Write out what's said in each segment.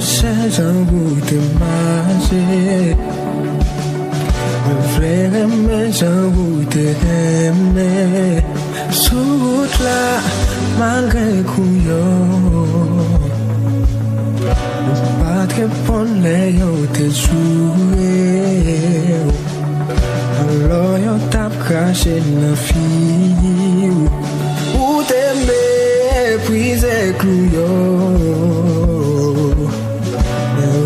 cherche un bout de magie. Le vrai mais j'ai un bout d'aimer. Sous là, malgré couillon. Pas que bon les yeux te jouer. Alors yo tape craché la fille. Ou t'aimer, puis couillon.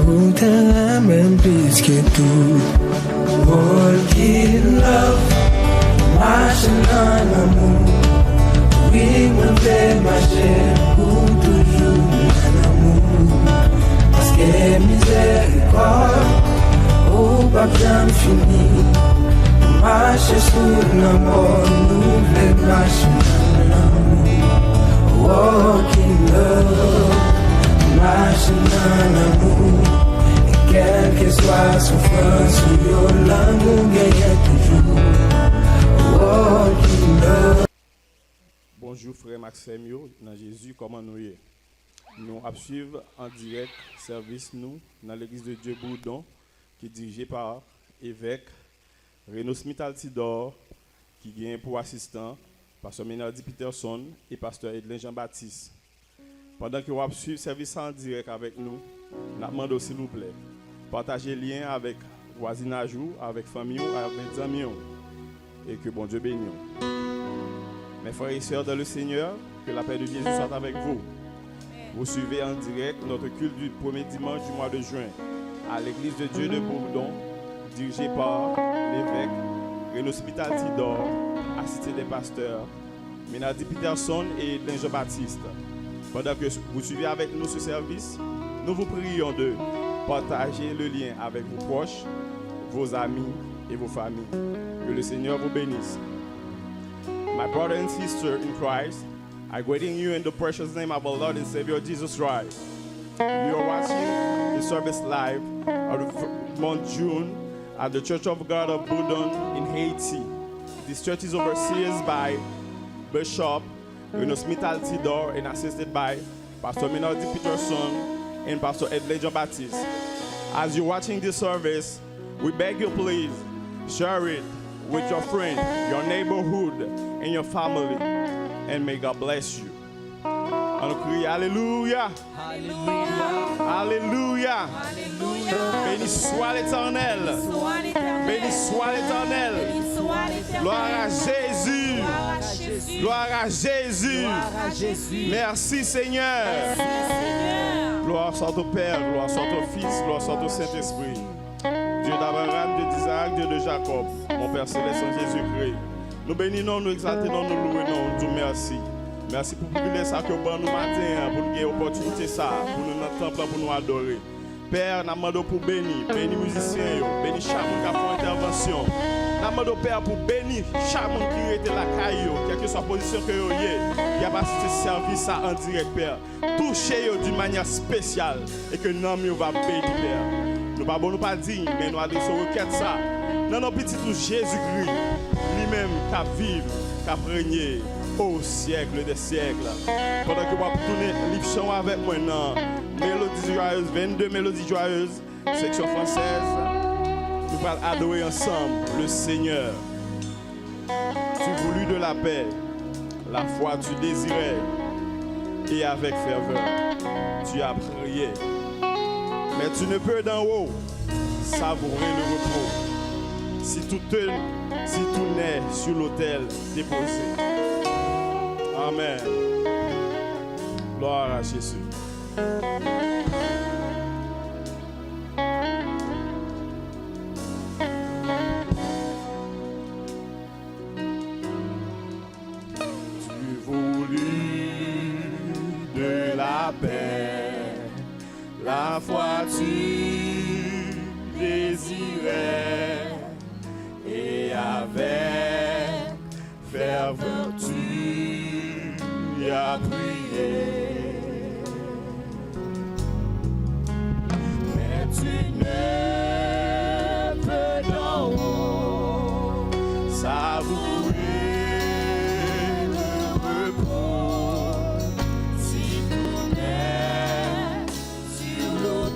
Ou t'aimer même plus que tout. Walk in love, marching on the moon. Oui, mon frère, marcher pour toujours en amour. Parce que miséricorde, ou pas bien fini. Marcher sous l'amour, nous voulons marcher dans l'amour. Walk in love, marching on l'amour. Quelle que soit la souffrance, l'amour gagne toujours. Walk in love. Bonjour frère Maxime, dans Jésus, comment nous y est? Nous suivons en direct service nous dans l'église de Dieu Bourdon qui est dirigée par évêque Renaud Smith Altidor qui vient pour assistant pasteur Menardi Peterson et pasteur Edlin Jean-Baptiste. Pendant que vous suivez le service en direct avec nous, nous demandons s'il vous plaît, partagez le lien avec voisinage, avec famille, avec amis et que bon Dieu bénisse. Mes frères et sœurs dans le Seigneur, que la paix de Jésus soit avec vous. Vous suivez en direct notre culte du premier dimanche du mois de juin à l'église de Dieu de Bourdon, dirigée par l'évêque Renaud Smith Altidor, assisté des pasteurs Menardi Peterson et Edlin Jean-Baptiste. Pendant que vous suivez avec nous ce service, nous vous prions de partager le lien avec vos proches, vos amis et vos familles. Que le Seigneur vous bénisse. My brother and sister in Christ, I greeting you in the precious name of our Lord and Savior Jesus Christ. You are watching the service live of the month June at the Church of God of Bourdon in Haiti. This church is overseen by Bishop Renaud Smith Altidor and assisted by Pastor Menardi Peterson and Pastor Edlin Jean-Baptiste. As you're watching this service, we beg you please share it with your friend, your neighborhood, and your family, and may God bless you. On crie Alléluia. Alléluia. Béni soit l'Éternel. Béni soit l'Éternel. Gloire à Jésus. Gloire à Jésus. Merci Seigneur. Gloire soit au Père, gloire soit au Fils, gloire soit au Saint-Esprit. Dieu d'Abraham, Dieu d'Isaac, Dieu de Jacob, mon Père Céleste en Jésus-Christ. Nous bénissons, nous exaltons, nous louons, nous disons merci. Merci pour le privilège que vous nous matin, pour nous l'opportunité ça, pour nous notre temple, pour nous adorer. Père, nous demandons pour bénir les musiciens, bénir chaque monde qui a fait intervention. Nous demandons Père pour bénir chaque monde qui était la caillou, quelle que soit la position que vous ayez, qui a passé ce service en direct, Père. Touchez-vous d'une manière spéciale et que nous va bénir, Père. Nous ne pouvons pas dire, mais nous adressons requête ça. Dans nos petits tout Jésus-Christ, lui-même qui vive, qui régné au siècle des siècles. Pendant que vous tournez livre chant avec moi dans Mélodie joyeuse, 22 mélodies joyeuses, section française, nous allons adorer ensemble le Seigneur. Tu voulus de la paix, la foi tu désirais, et avec ferveur, tu as prié. Mais tu ne peux d'en haut savourer le repos si tout naît sur l'autel déposé. Amen. Gloire à Jésus. Tu voulus de la paix, la foi tu désirais, et avec ferveur tu as prié. Mais tu ne peux d'en haut savourer le repos si tout naît sur l'autel.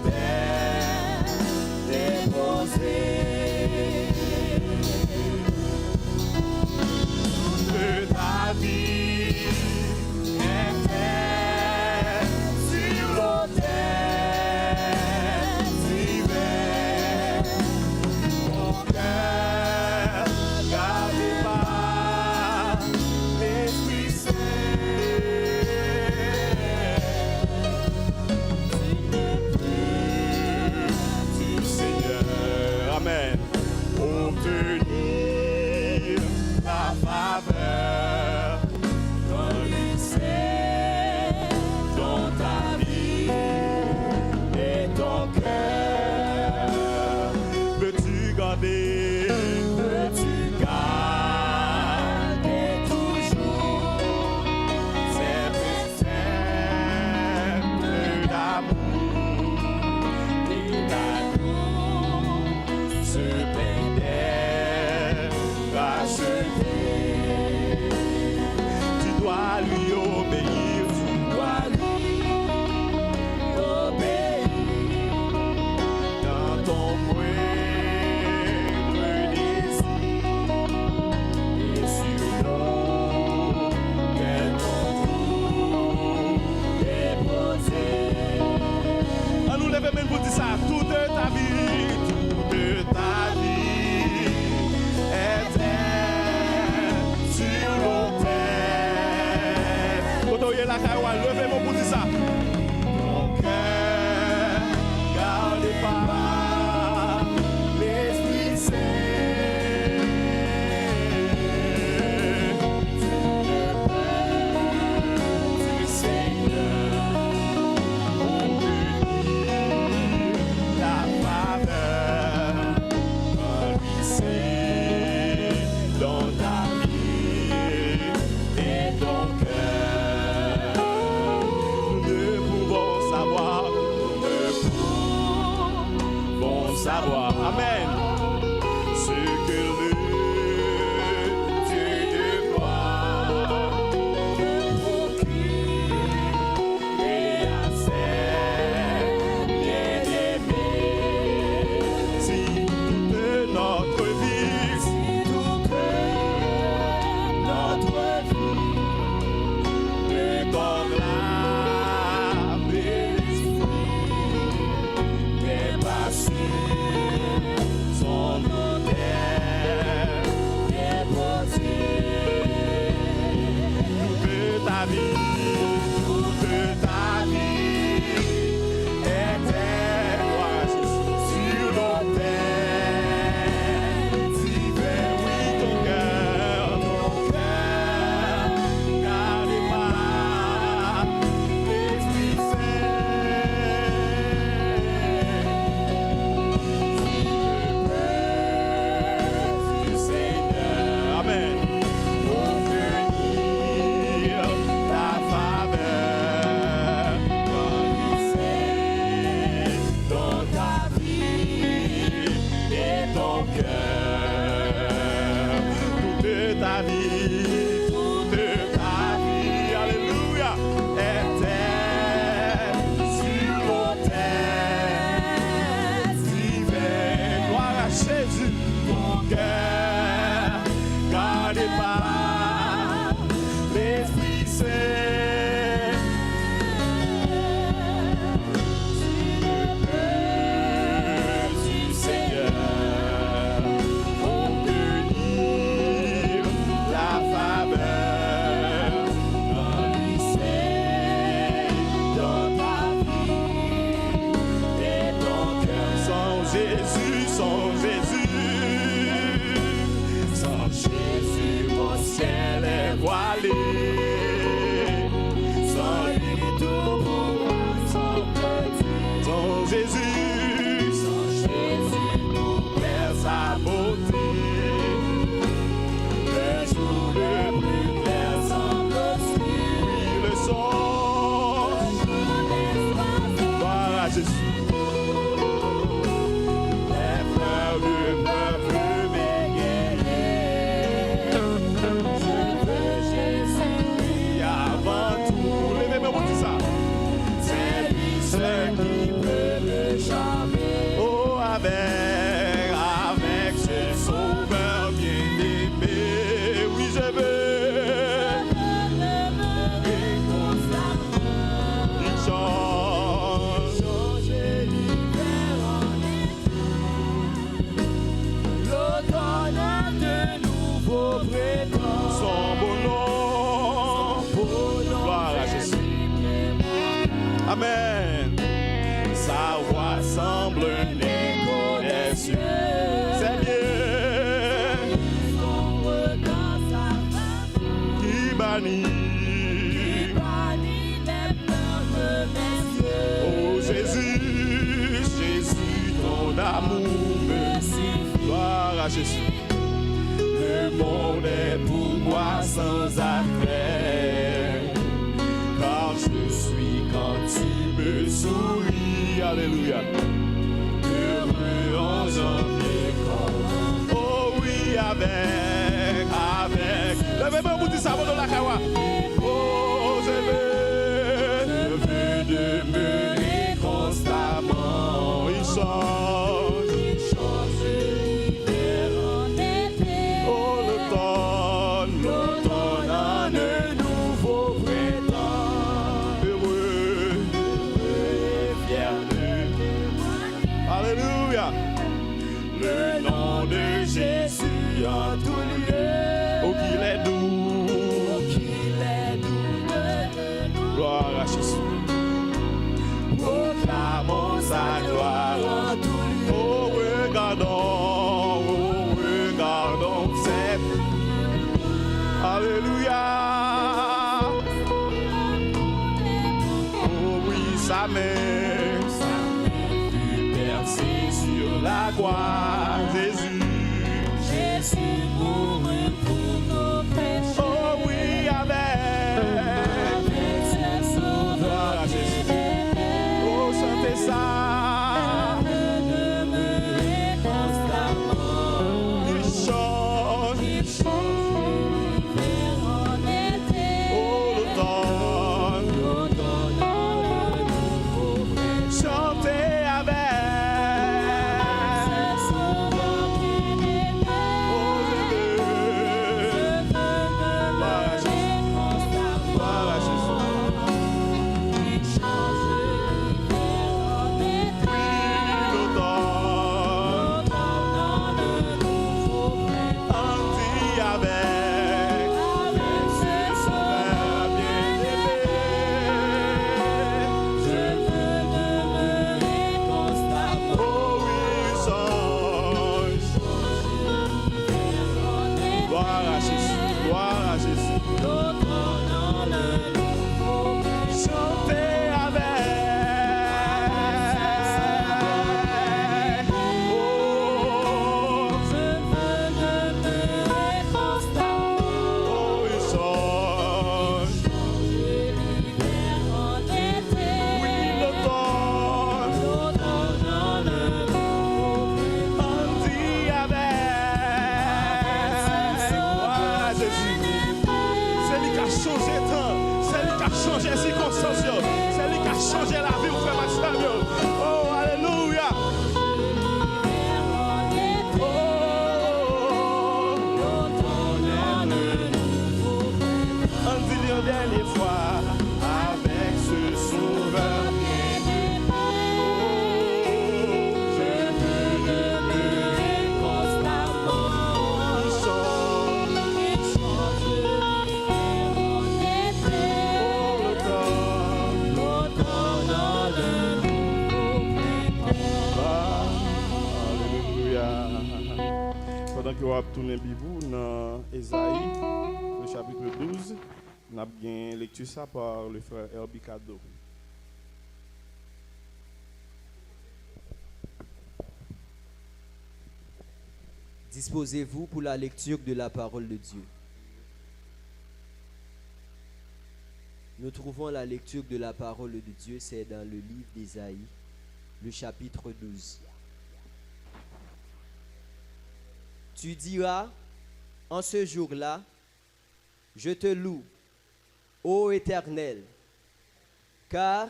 Amen, vous dites ça, toute ta vie était sur l'autel. Quand on y est là, levez-moi pour dire ça. Mon cœur gardé par l'Esprit Saint. Du Seigneur, on peut dire la faveur quand lui c'est dans ta vie et ton cœur. Nous pouvons savoir, amen, ce que le Dieu de gloire procure et à ses bien-aimés. Si toute notre vie, de comme l'âme et l'esprit n'est pas sûr, son autel est posé. Toute ta vie était sur l'autel. Divers, oui, ton cœur gardé par l'Esprit du Seigneur. Amen. Pour venir la faveur quand il sait dans ta vie et ton cœur. Toute ta vie, alléluia, était sur l'autel. Divers, gloire à Jésus, ton cœur gardé par l'Esprit Saint. Du Seigneur, obtenir la faveur quand lui c'est dans ta vie et ton cœur. Sans Jésus, mon ciel est voilé. Sans lui, tout pour moi sans petit. Sans Jésus, nous perd sa beauté. Le jour le plus clair semble suivre. Oui, le son. Gloire à Jésus. Les fleurs du peuple m'égayer. Je veux Jésus avant tout. Levez-moi pour dire ça. C'est lui seul qui peut me charmer. Oh, avec ce sauveur bien-aimé. Oui, je veux. Et constamment. Il change. L'hiver en été. L'automne de nouveaux printemps. Son beau nom. Gloire à Jésus. Amen. Sa voix semble un écho des cieux. C'est bien. Son regard, sa femme qui bannit les peurs de mes yeux. Oh Jésus, ton amour me suffit. Gloire à Jésus. Le monde est pour moi sans attrait, car je suis quand tu me souris. Alléluia. Heureux en janvier comme. Oh oui, avec. Levez-moi vous dites ça, vous dans la kawa. Oh, je veux demeurer constamment. Il change l'hiver en été. Oh, l'automne en un nouveau printemps. Heureux et fier de Alléluia. Le nom de Jésus en tout lieu. Oh, qu'il est doux. Oh, qu'il est doux. Gloire à Jésus. Proclamons sa gloire en tout lieu. Oh, regardons cette. Alléluia. Oh oui, sa main fut percée sur la croix. Jésus Mourut pour nos péchés. oh oui, avec Ses sauveurs gloire à Jésus. Oh, chantez ça. demeurer constamment. Il chante. L'hiver en été. Oh, l'automne. L'automne dans le nouveau printemps. Chantez avec. Ses sauveurs bien-aimés. Oh, Je veux demeurer constamment. gloire à Jésus. Il change l'hiver en été. L'automne. L'automne dans le nouveau printemps. On dit avec. Avec ses sauveurs je veux demeurer constamment. Oh oui, change. En été, Gloire à Jésus. Gloire à Jésus. l'automne dans le nouveau printemps. Chantez avec. Oh, Je veux demeurer constamment. oh, il change. L'hiver en été, Oui, l'automne. l'automne dans le nouveau printemps. On dit avec. Gloire à Jésus. C'est lui qui a changé le temps. C'est lui qui a changé les circonstances. C'est lui qui a changé la vie, frère Maxime. Oh, alléluia. L'hiver en été, Oh, l'automne dans le nouveau printemps. on dit une dernière fois avec ce sauveur. Je veux demeurer constamment. Il chante. Il change l'hiver en été. Oh, l'automne. L'automne dans le nouveau printemps. Alléluia. Pendant que vous avez tourné Bibou dans Ésaïe, le chapitre 12, nous avons bien lecture ça par le frère Herbie Cadeau. Disposez-vous pour la lecture de la parole de Dieu. Nous trouvons la lecture de la parole de Dieu, c'est dans le livre d'Ésaïe, le chapitre 12. Tu diras, en ce jour-là, je te loue, ô Éternel, car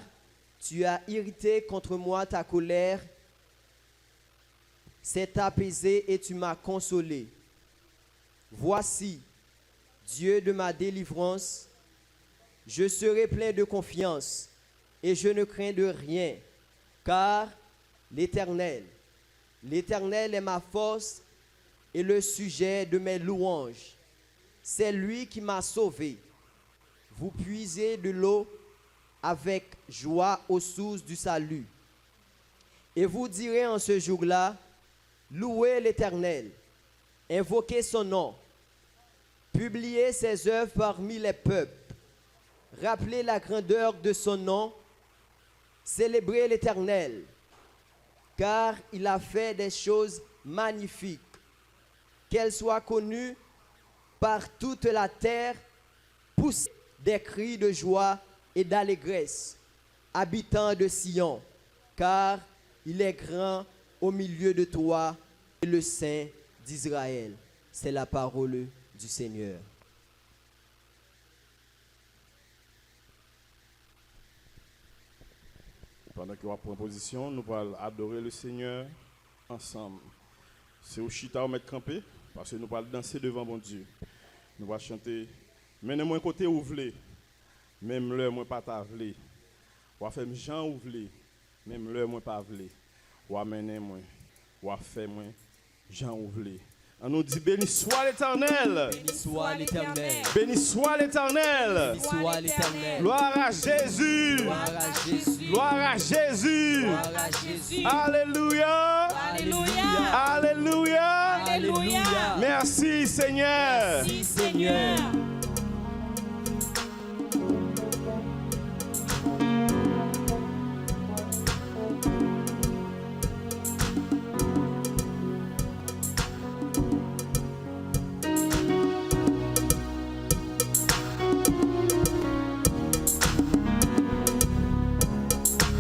tu as irrité contre moi ta colère, s'est apaisé et tu m'as consolé. Voici, Dieu de ma délivrance, je serai plein de confiance et je ne crains de rien, car l'Éternel est ma force et le sujet de mes louanges. C'est lui qui m'a sauvé. Vous puisez de l'eau avec joie aux sources du salut. Et vous direz en ce jour-là, louez l'Éternel, invoquez son nom, publiez ses œuvres parmi les peuples, rappelez la grandeur de son nom, célébrez l'Éternel, car il a fait des choses magnifiques, qu'elles soient connues par toute la terre, poussez des cris de joie et d'allégresse, habitants de Sion, car il est grand au milieu de toi et le Saint d'Israël. C'est la parole du Seigneur. Pendant que vous avez position, nous allons adorer le Seigneur ensemble. C'est au chita où mettre campé, parce que nous allons danser devant mon Dieu. Nous allons chanter, menez-moi côté où vous voulez, même l'heure moi pas ta voulez. Ou faire Jean où vous voulez, même l'heure moi pas voulez. Ou amenez-moi. ou a fait moi Jean ouvré. On nous dit béni soit l'Éternel. Béni soit l'Éternel. Béni soit l'Éternel. Béni soit l'Éternel. Gloire à Jésus. Gloire à Jésus. Gloire à Jésus. Gloire à Jésus. Alléluia. Alléluia. Alléluia. Alléluia. Merci Seigneur. Merci Seigneur.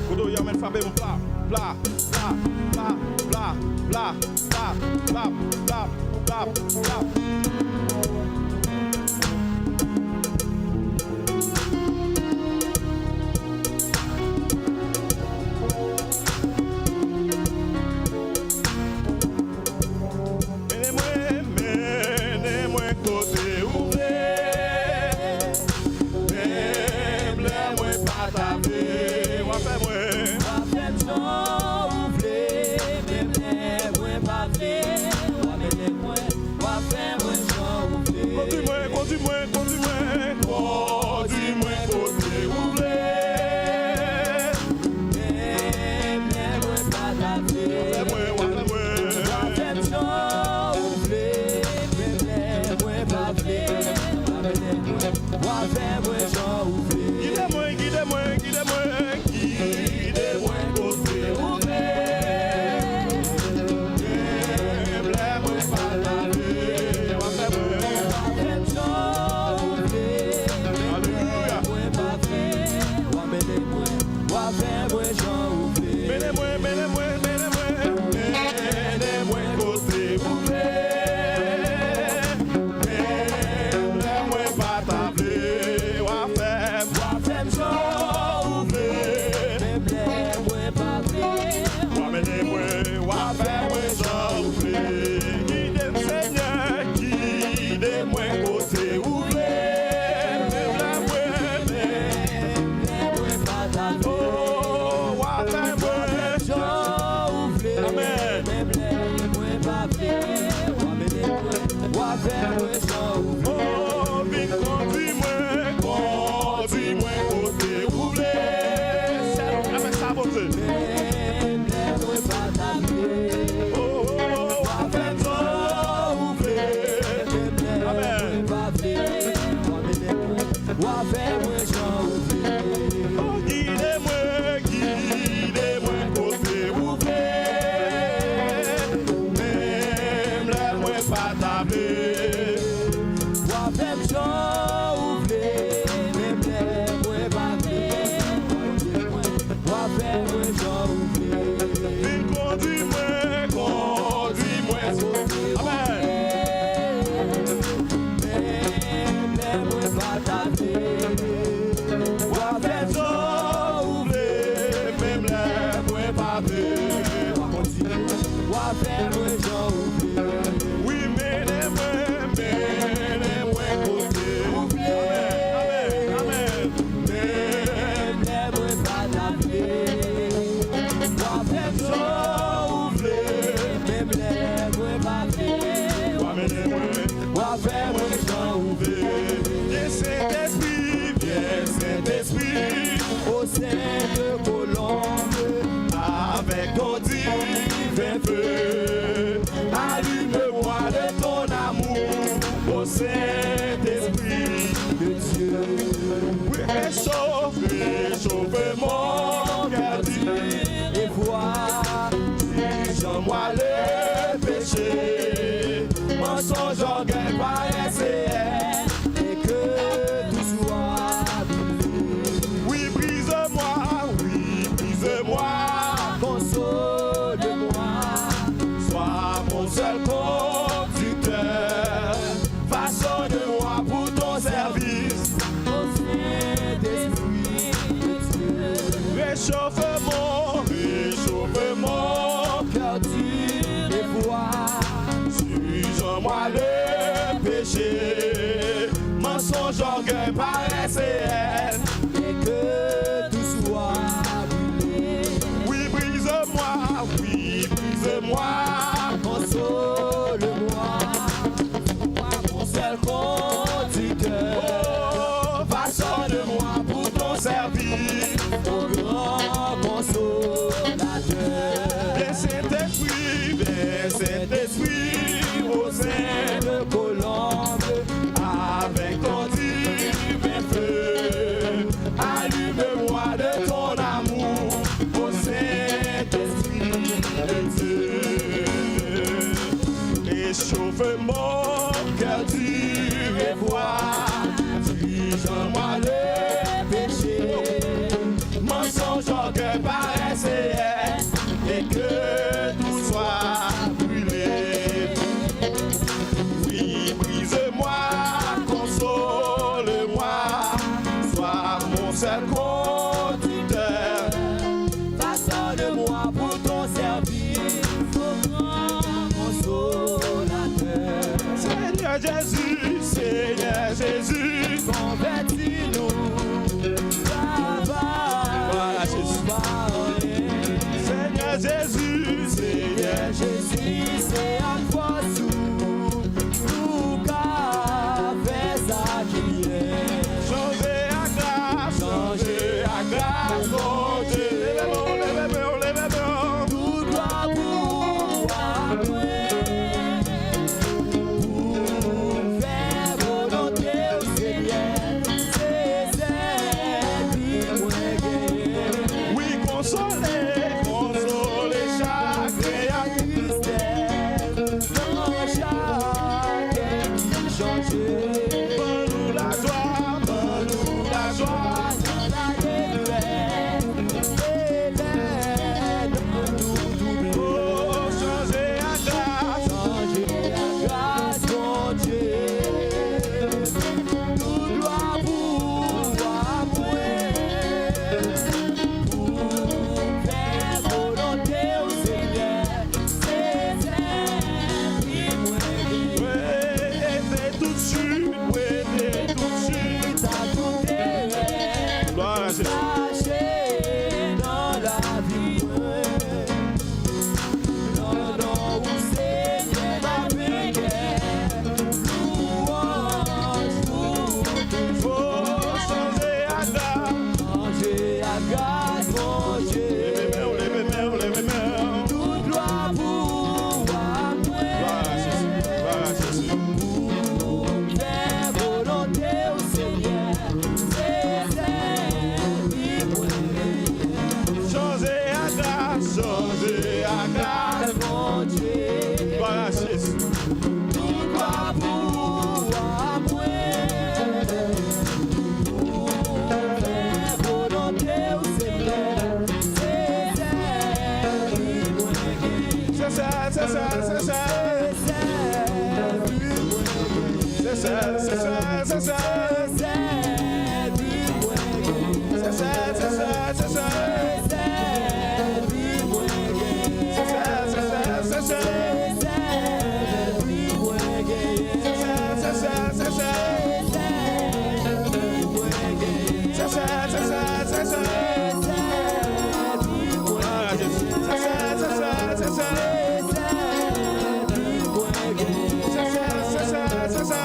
Kodo yamen fabe mon pla, pla, pla, pla, pla, pla, pla, pla, pla, pla, pla. Menez-moi côté ouvert. Même-les-moi pas taper. Ou fait moi. Conduis-moi, conduis-moi, conduis-moi, conduis-moi côté ouvert. Fais-moi, guidez-moi, guidez-moi, guidez-moi, guidez-moi côté ouvert. Fais-moi pas taper. Alléluia. Menez-moi, menez-moi, menez-moi, menez-moi côté ouvert. Menez-moi pas taper. Wa faire Wa menez-moi, wa faire moi Jean ouvert. Guidez-moi Seigneur, guidez-moi côté ouvert. Menez-moi, oh, wa faire moi Amen. Oh, vite conduis-moi, conduis-moi côté ouvert. C'est avec sa beauté. Oh, wa faire Jean ouvert. Amen. Oh, guidez-moi, guidez-moi côté ouvert. Même les moins pas taper. Vite conduis-moi, conduis-moi. Amen. Wa faire Jean ouvert. Même les moins pas oui, menez-moi, menez-moi côté ouvert. Amen, amen. Viens Saint-Esprit, viens Saint-Esprit, Au sein de colombe, avec ton divin feu. Réchauffe mon cœur dur et froid, dirige-moi le péché, mensonge, orgueil, paresse et que tout soit brûlé. Oui, brise-moi, console-moi, sois mon seul conducteur, façonne-moi pour ton service, consolateur. Seigneur Jésus, convertis-nous. Voilà Jésus, Seigneur Jésus, c'est un force nous qu'a fait ça qui est. Changer à grâce, mon Dieu. Tout doit pouvoir pour faire volonté au Seigneur. C'est lui moi gagné. Oui, consoler chaque tristesse, dans chaque changer. Donne-nous la joie, dans la défaite, et donne-nous tout. Oh, changer à grâce, mon Dieu. Tout doit pouvoir pour faire volonté au Seigneur. C'est lui moi gagné. Ouais, tout de suite, à tout terrain, lâcher dans la vie. Non, où Seigneur ma prière, louange pour toujours. Changer à grâce, mon Dieu. Tout doit pouvoir pour faire volonté au Seigneur. C'est lui moi gagné. Changer à grâce, mon Dieu. Voilà Jésus. Tout doit pouvoir pour faire volonté au Seigneur. C'est lui moi gagné. C'est ça.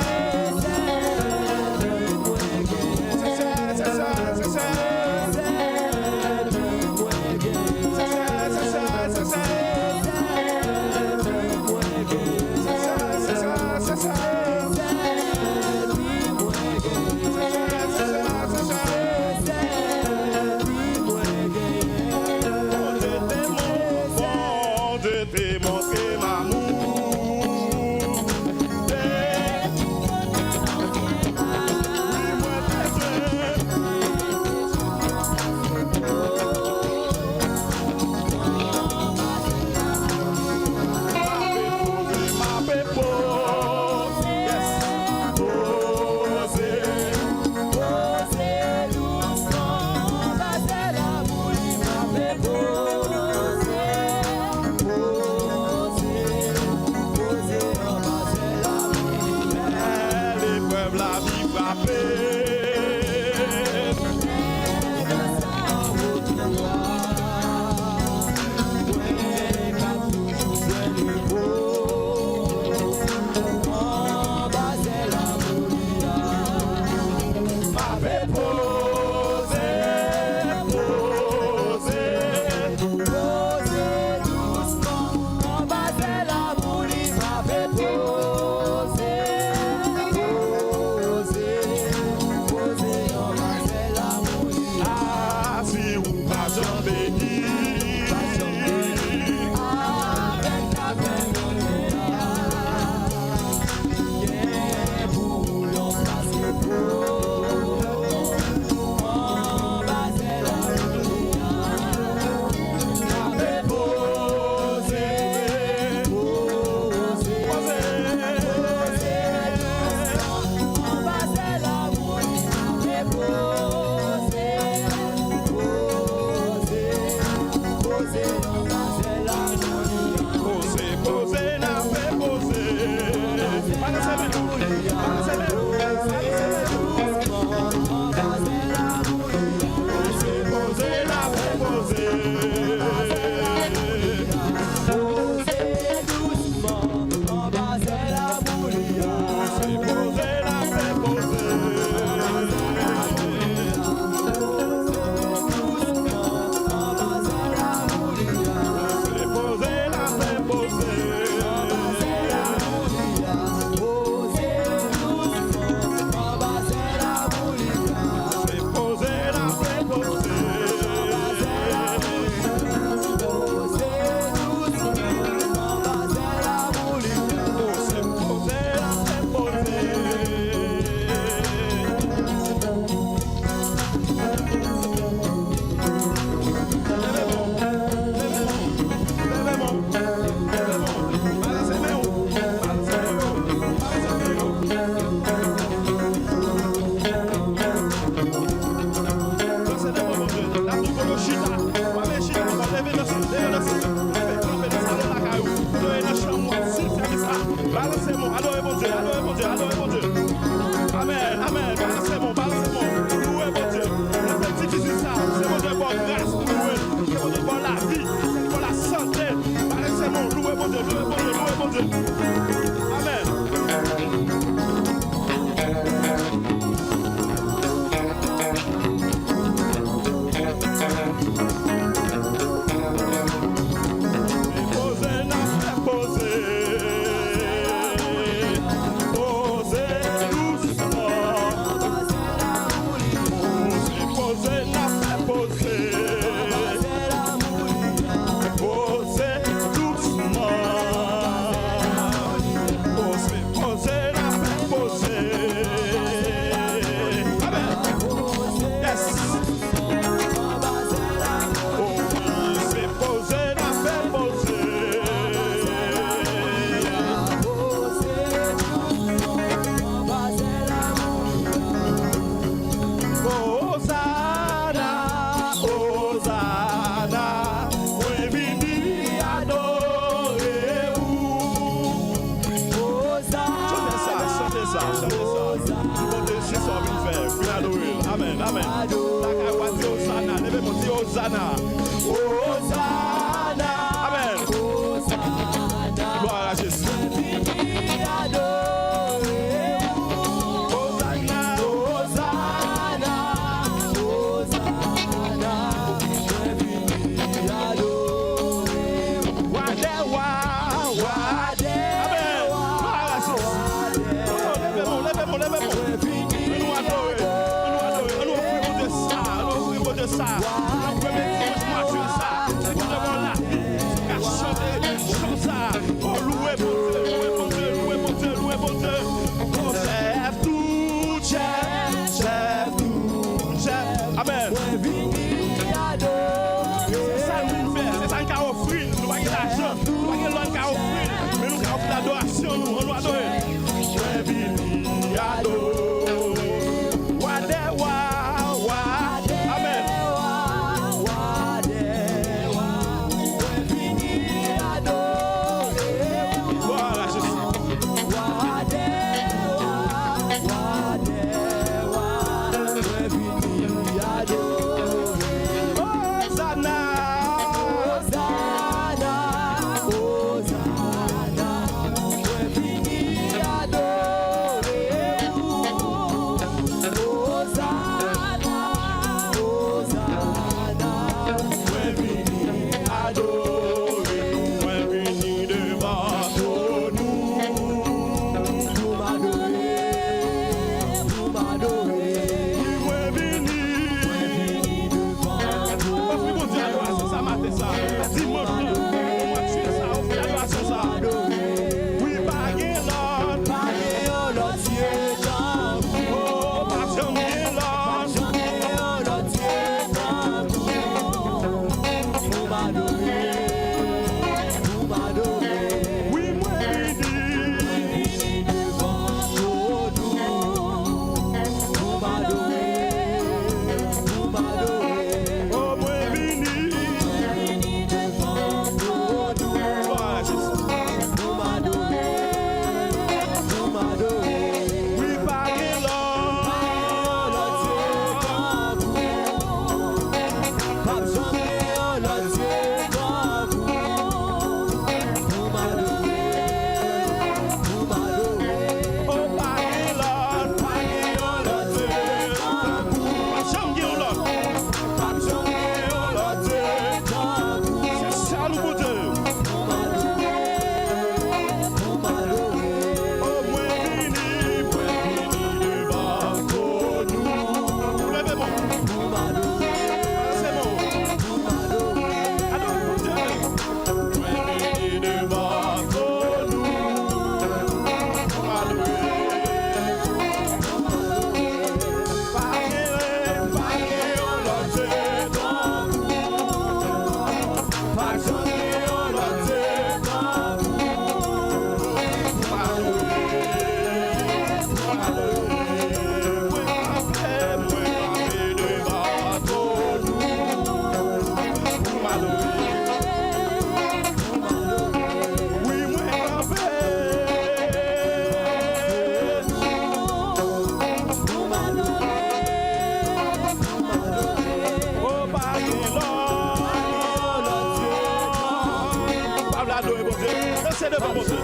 Dansez devant mon Dieu.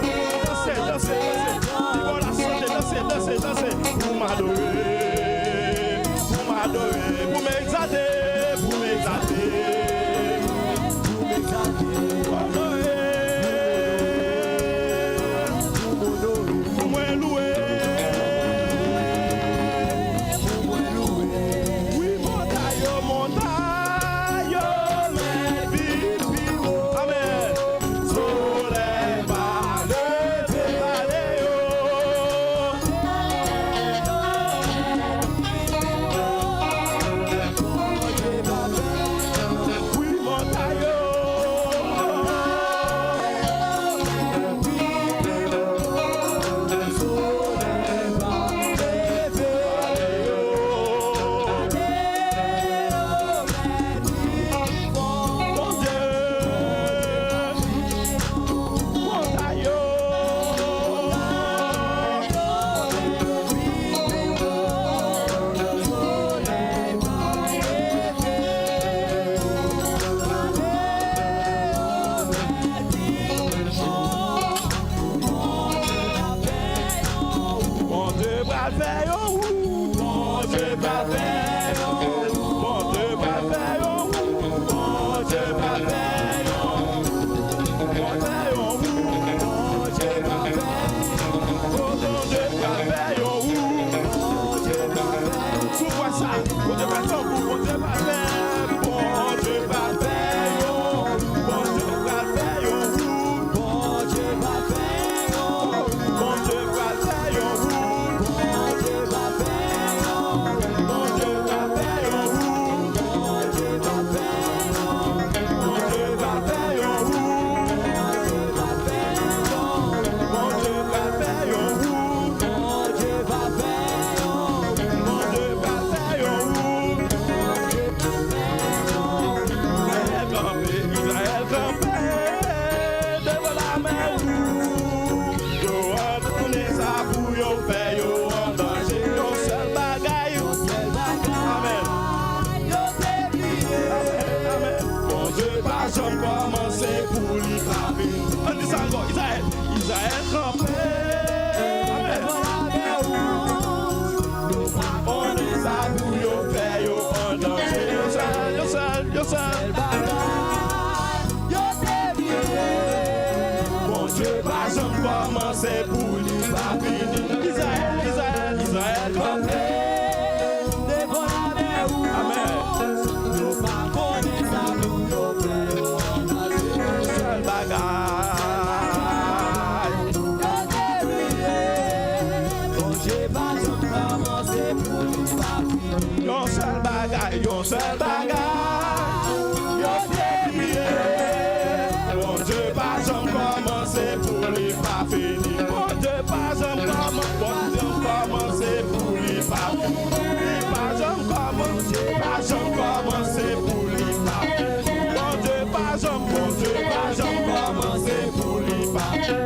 Dansez, dansez, dansez. Vivons la santé, dansez, dansez, dansez. Pour m'adorer, pour m'adorer, pour m'exalter, pour m'exalter, pour m'exalter, pour m'honorer, pour me louer, pour me louer. Oui, montagne, montagne, mais vive, amen. Soleil va lever, allez, oui, montagne, mon Dieu, montagne, mon Dieu va faire un ou, mon Dieu va faire un ou, mon Dieu va faire un ou, mon Dieu va faire un ou, mon Dieu va faire un ou, mon Dieu va faire un ou, mon Dieu va faire. Sois ça, mon Dieu va faire un ou, mon Dieu va faire, mon Dieu va faire un ou, mon Dieu va faire un ou, mon Dieu va faire un ou, mon Dieu va faire un ou, mon Dieu va faire un ou, mon Dieu va faire un ou, mon Dieu va faire un ou, mon Dieu va faire un ou, mon Dieu va faire un ou, mon Dieu va faire un ou, mon Dieu va faire un ou, Israël campé devant la mer où yo entendez ça pour yo faire yo en danger yo seul bagaille amen amen bon Dieu pas jamais commencer pour lui frapper on dit ça encore Israël campé amen on dit ça pour yo faire yo en danger yo seul bon Dieu pas jamais commencer pour lui pas fini Israël campé devant la mer où amen nous pas connaître ça pour nous faire seul bagaille bon Dieu pas jamais commencer pour lui pas fini yon seul bagaille yo déplié bon Dieu pas jamais commencer pour lui pas fini bon Dieu pas jamais commencer pour lui pas fini pas jamais commencer pour lui pas bon Dieu pas jamais commencer pour lui pas jamais commencer pour lui pas jamais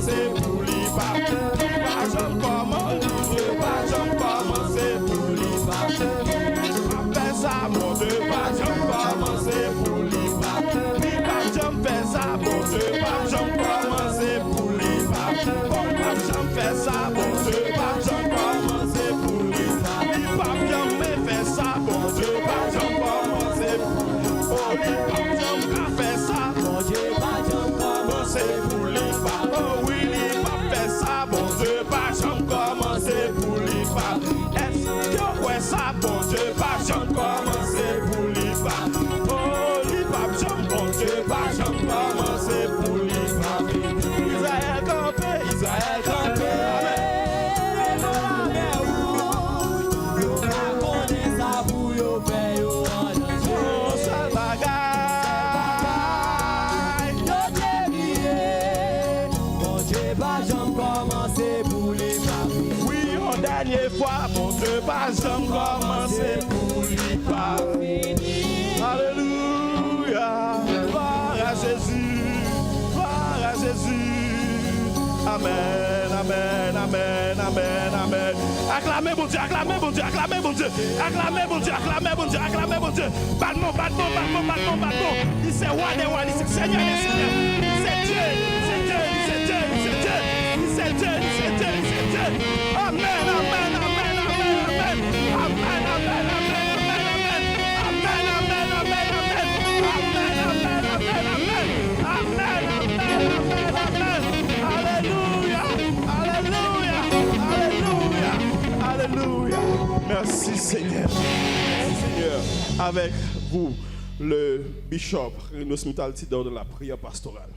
commencer pour lui pas fais ça bon Dieu pas jamais commencer pour lui pas jamais fait ça bon Dieu pas jamais commencer pour lui pas jamais fait ça bon Dieu pas jamais commencer pour lui pas jamais fait ça bon Dieu pas jamais commencer pour lui Amen, amen, amen, amen, amen. Acclamez mon Dieu, acclamez mon Dieu, acclamez mon Dieu, acclamez mon Dieu, acclamez mon Dieu, acclamez mon Dieu. Battement, battement, battement, battement, battement. Il c'est roi des rois, il c'est Seigneur des seigneurs. C'est Dieu, c'est Dieu, c'est Dieu, c'est Dieu, c'est Dieu, c'est Dieu, c'est Dieu. Amen, amen, amen, amen, amen. Amen, amen, amen, amen, amen. Amen, amen, amen, amen. Amen, amen, amen, amen. Amen, amen, amen, amen. Alléluia, alléluia, alléluia, alléluia. Merci Seigneur. Merci Seigneur. Avec vous, le bishop Reno Smith Altidore de la prière pastorale.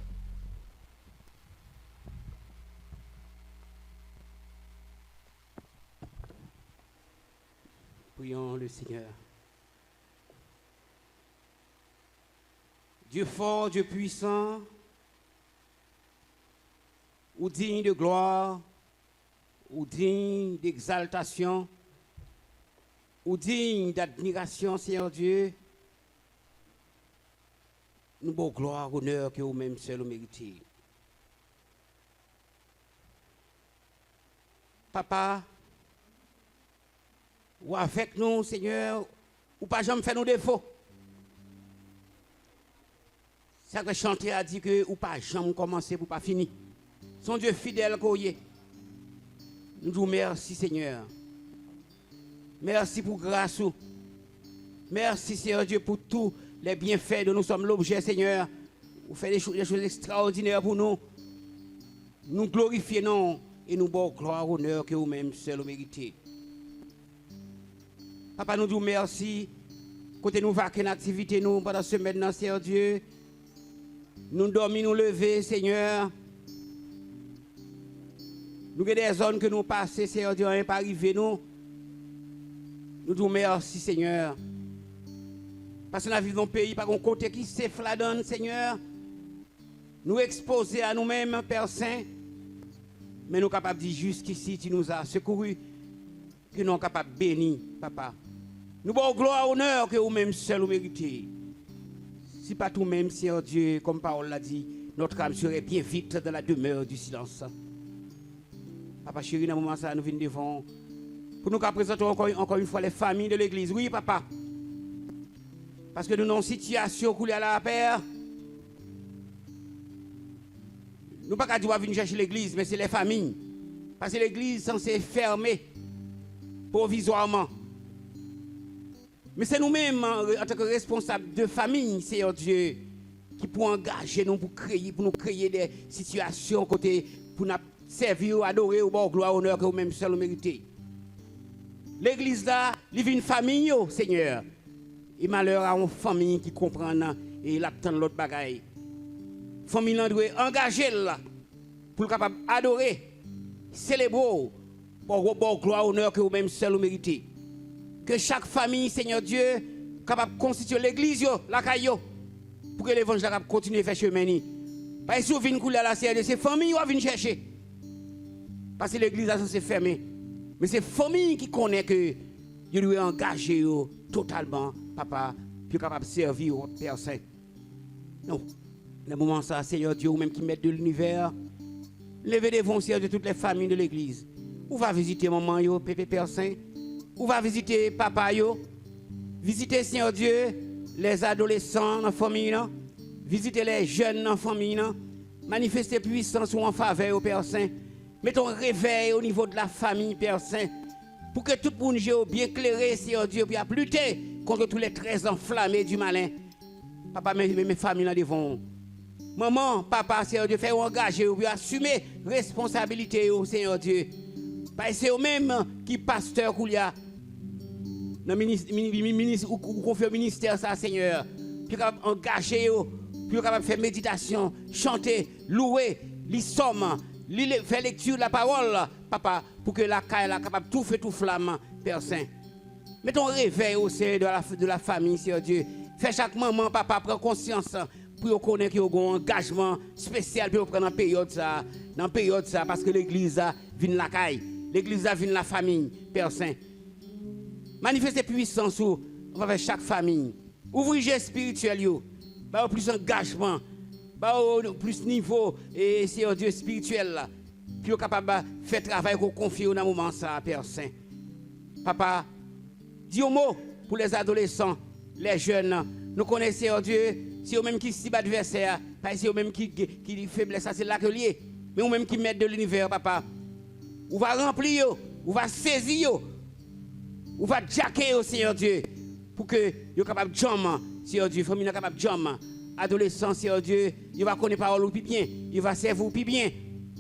Prions le Seigneur. Dieu fort, Dieu puissant, ou digne de gloire, ou digne d'exaltation, ou digne d'admiration, Seigneur Dieu, nous beau gloire, honneur que vous-même seul vous méritez. Papa, ou avec nous, Seigneur, ou pas jamais faire nos défauts. C'est que le chanteur a dit que ou pas jamais commencer pour pas finir. Son Dieu fidèle qu'on y est. Nous disons merci Seigneur. Merci pour grâce. Merci Seigneur Dieu pour tous les bienfaits dont nous sommes l'objet Seigneur. Vous faites des choses extraordinaires pour nous. Nous glorifions et nous bon gloire, honneur que vous-même seul vous méritez. Papa nous disons merci. Côté nous vaquer une activité nous pendant ce semaine Seigneur Dieu. Nous dormons, nous lever, Seigneur. Nous avons des zones que nous passons, Seigneur Dieu, pas arriver nous. Nous disons merci, Seigneur. Parce que nous vivons dans un pays, par un côté qui s'est fladonne, Seigneur. Nous exposer à nous-mêmes, Père Saint. Mais nous sommes capables de dire jusqu'ici, tu nous as secourus. Que nous sommes capables de bénir, Papa. Nous avons gloire, honneur que vous-même seul vous méritez. Si pas tout même, Seigneur Dieu, comme parole l'a dit, notre âme serait bien vite dans la demeure du silence. Papa chéri, dans ce moment ça, nous venons devant. Pour nous présenter encore une fois les familles de l'église. Oui, papa. Parce que nous avons une situation où il y a la paix. Nous ne pouvons pas dire qu'on venir chercher l'église, mais c'est les familles. Parce que l'église est censée fermer provisoirement. Mais c'est nous-mêmes, en tant que responsables de famille, Seigneur Dieu, qui pour engager nous, pour nous créer des situations côté pour nous servir, adorer, au bon gloire, honneur que vous-même seul méritez. L'église là, il vit une famille, Seigneur. Et malheur à une famille qui comprend et l'attend l'autre bagaille. Famille là doit engager là pour capable adorer, célébrer, pour bon gloire, honneur que vous-même seul méritez. Que chaque famille, Seigneur Dieu, capable de constituer l'église, la caillou, pour que l'évangile continue à faire chemin. Parce que si vous venez couler à la CRD, c'est famille qui viennent chercher. Parce que l'église est censée fermer. Mais c'est famille qui connaît que vous devez engager totalement, papa, puis capable de servir au Père Saint. Non. Le moment ça, Seigneur Dieu, ou même qui met de l'univers, levez devant Seigneur de toutes les familles de l'église. Ou va visiter maman, pépé Père Saint. Ou va visiter papa yo, visiter Seigneur Dieu, les adolescents dans la famille, visiter les jeunes dans la famille, manifester puissance ou en faveur au Père Saint. Mettons un réveil au niveau de la famille, Père Saint, pour que tout le monde soit bien éclairé, Seigneur Dieu, puis à lutter contre tous les traits enflammés du malin. Papa, mes familles là devant. Maman, papa, Seigneur Dieu, faire engager, puis assumer responsabilité, Seigneur Dieu. Parce que c'est eux-mêmes qui pasteur qu'il y a dans le ministre ou confie au ministère ça Seigneur, puis capable engager, puis capable faire méditation, chanter, louer, lire somme, faire lecture de la parole, papa, pour que la caille là capable tout fait tout flamme, Père Saint. Mettons réveil au sein de la famille, Seigneur Dieu. Fait chaque maman, papa prend conscience pour connaître qu'il y a un engagement spécial pour prendre dans période ça, parce que l'église vient la caille. L'église vient la famille, Père Saint. Manifestez puissance, on va faire chaque famille. Ouvrez spirituel, plus engagement, plus niveau, et Seigneur Dieu spirituel. puis vous capable de faire travail qu'on confie dans le moment ça, Père Saint. Papa, dis un mot pour les adolescents, les jeunes. Nous connaissons Dieu, c'est eux-mêmes qui sont adversaires, pas c'est eux-mêmes qui faiblesse, c'est là que lié. Mais eux-mêmes qui mettent de l'univers, papa. On va remplir, on va saisir, on va jacker au Seigneur Dieu, pour que vous capable de jammer, Seigneur Dieu, famille capable de jammer. Adolescent, Seigneur Dieu, il va connaître parole plus bien, il va servir plus bien.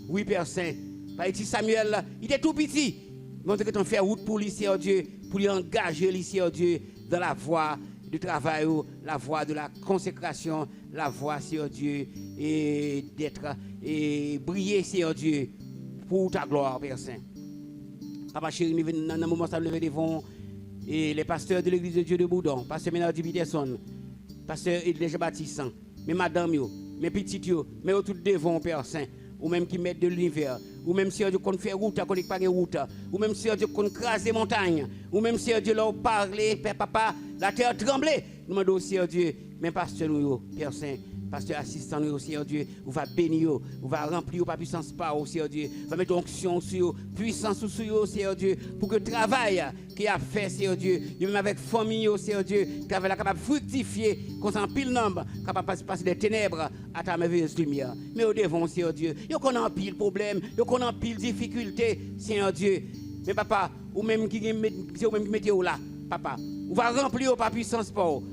Oui, Père Saint. Par exemple, Samuel, il était tout petit. Montre que tu fais route pour lui, Seigneur Dieu, pour lui engager, Seigneur Dieu, dans la voie du travail, la voie de la consécration, la voie, Seigneur Dieu, et d'être, et briller, Seigneur Dieu, pour ta gloire, Père Saint. Papa chéri, dans un moment, ça lever devant et les pasteurs de l'église de Dieu de Boudon, pasteur Ménard Peterson, pasteur Edlege Baptiste, mes madame, mes petites, mais tout devant, Père Saint. Ou même qui mettent de l'univers, ou même si Dieu qu'on fait route, qu'on n'est pas de route, ou même si Dieu qu'on crase les montagnes, ou même si Dieu leur parle, Père Papa, la terre tremblait. Nous demandons aussi Dieu, mais pasteur nous, Père Saint, pasteur assistant nous aussi Dieu, on va bénir, on va remplir par puissance par aussi Dieu, on va mettre onction sur puissance sur aussi Dieu, pour que le travail qui a fait Seigneur Dieu, même avec famille aussi Dieu, qui est capable de fructifier, qu'on s'en pile nombre, capable de passer des ténèbres à ta merveilleuse lumière. Mais au devant Seigneur Dieu, il y a qu'on a pile problème, il y a qu'on a pile difficulté, Seigneur Dieu. Mais papa, ou même qui mettez là, papa, on va remplir par puissance pour vous.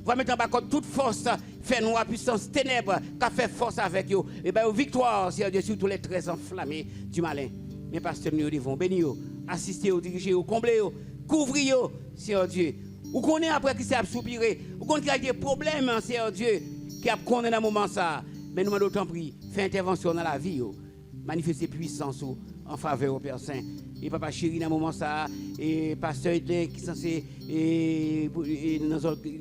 On va mettre en bas toute force, faire nous à puissance ténèbres, qui fait force avec vous. Et bien, victoire, Seigneur Dieu, sur tous les traits enflammés du malin. Mais pasteurs, nous devons bénir, assister, diriger, combler, couvrir, Seigneur Dieu. Ou qu'on est après qui s'est soupiré, ou qu'on a des problèmes, Seigneur Dieu, qui a condamné dans le moment ça. Mais nous d'autant pris, faire intervention dans la vie, manifester puissance en faveur au Père Saint. Et papa chéri dans le moment ça, et pasteur qui est censé,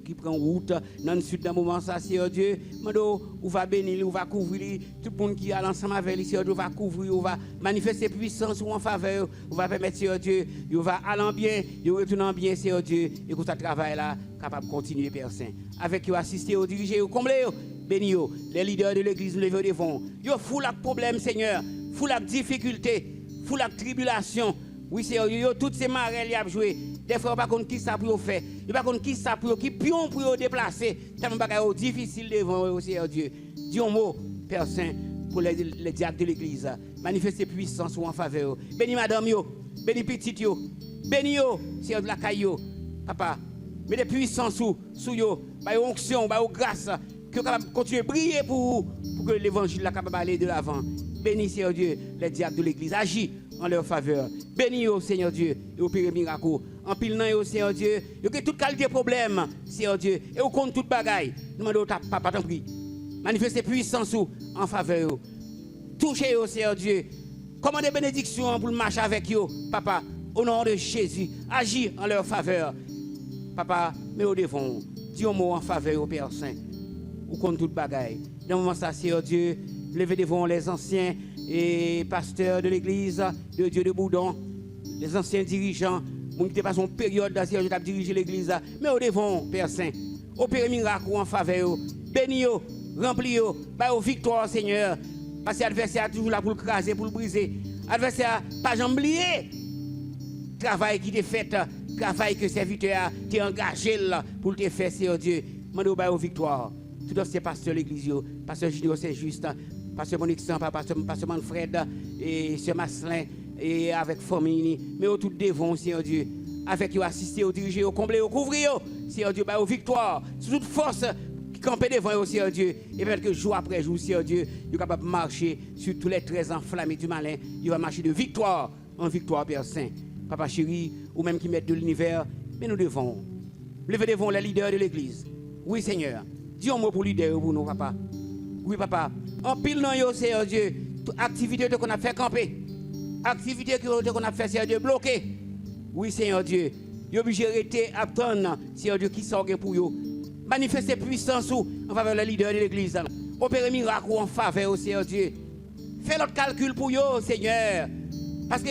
qui prend route dans le sud dans le moment ça, Seigneur Dieu, on va bénir, on va couvrir, tout le monde qui est ensemble avec lui, Seigneur Dieu, on va couvrir, on va manifester puissance en faveur, on va permettre, Seigneur Dieu, on va aller bien, on retourne bien, Seigneur Dieu, et que ça travail là, capable de continuer, Père Saint. Avec vous assister, vous diriger, vous combler, bénir, les leaders de l'église, levez devant. Vous fou la problème, Seigneur, fou la difficulté. Pour la tribulation, oui, c'est toutes ces marées qui ont joué. Des fois, pas contre qui ça pour faire. Il pas contre qui ça pour qui pion pour déplacer. Tellement pas difficile devant Seigneur Dieu. Dis un mot, Père Saint, pour les diacres de l'église. Manifestez puissance en faveur. Bénis madame yo, bénis petite yo, bénis yo, Seigneur de la caillou. Papa, mettez puissance sous yo, ba onction, ba grâce que capable continuer à briller pour que l'évangile la capable aller de l'avant. Bénis, Seigneur Dieu, les diacres de l'église. Agis en leur faveur. Bénis, Seigneur Dieu, et opérez miracle. En pilant, Seigneur Dieu, et que toute qualité de problème, Seigneur Dieu, et au compte toute bagaille. Nous demandons à papa, t'en prie. Manifestez puissance en faveur. Touchez, Seigneur Dieu. Commandez bénédiction pour marcher avec eux, papa, au nom de Jésus. Agis en leur faveur. Papa, mais au devant, dis un mot en faveur au Père Saint. Au compte toute bagaille. Dans le moment ça, Seigneur Dieu, levez devant les anciens et pasteurs de l'église de Dieu de Boudon, les anciens dirigeants, qui n'étaient pas en période d'assir de diriger l'église, mais au devant, Père Saint, opérez miracle en faveur, bénis, remplis, bah aux victoires, Seigneur, parce que l'adversaire est toujours là pour le craser, pour le briser. L'adversaire, pas jamais oublié, travail qui est fait, travail que le serviteur t'a engagé pour te faire, Seigneur Dieu, mandez aux victoires. Tout ces pasteurs de l'église, pasteur Junior Saint-Just, pasteur Monique Sampa, pasteur Manfred, et Sœur Maslin, et avec famille, mais au tout devant, Seigneur Dieu, avec vous assister, vous diriger, vous combler, vous couvrir, Seigneur Dieu, aux victoires, sous toute force qui campe devant vous, Seigneur Dieu, et peut-être que jour après jour, Seigneur Dieu, vous êtes capable de marcher sur tous les traits enflammés du malin, il va marcher de victoire en victoire, Père Saint. Papa chéri, ou même qui mettent de l'univers, mais nous devons lever devant les leaders de l'église. Oui, Seigneur. Dis un mot pour leader pour nous, papa. Oui, papa. En pile dans yo, Seigneur Dieu, activité qu'on a fait camper. Activité qu'on a fait, Seigneur Dieu, bloquer. Oui, Seigneur Dieu. Vous obligé de rester à attendre, Seigneur Dieu, qui sort pour vous. Manifestez puissance en faveur des leaders de l'église. Opérez miracle en faveur, Seigneur Dieu. Faites notre calcul pour vous, Seigneur. Parce que,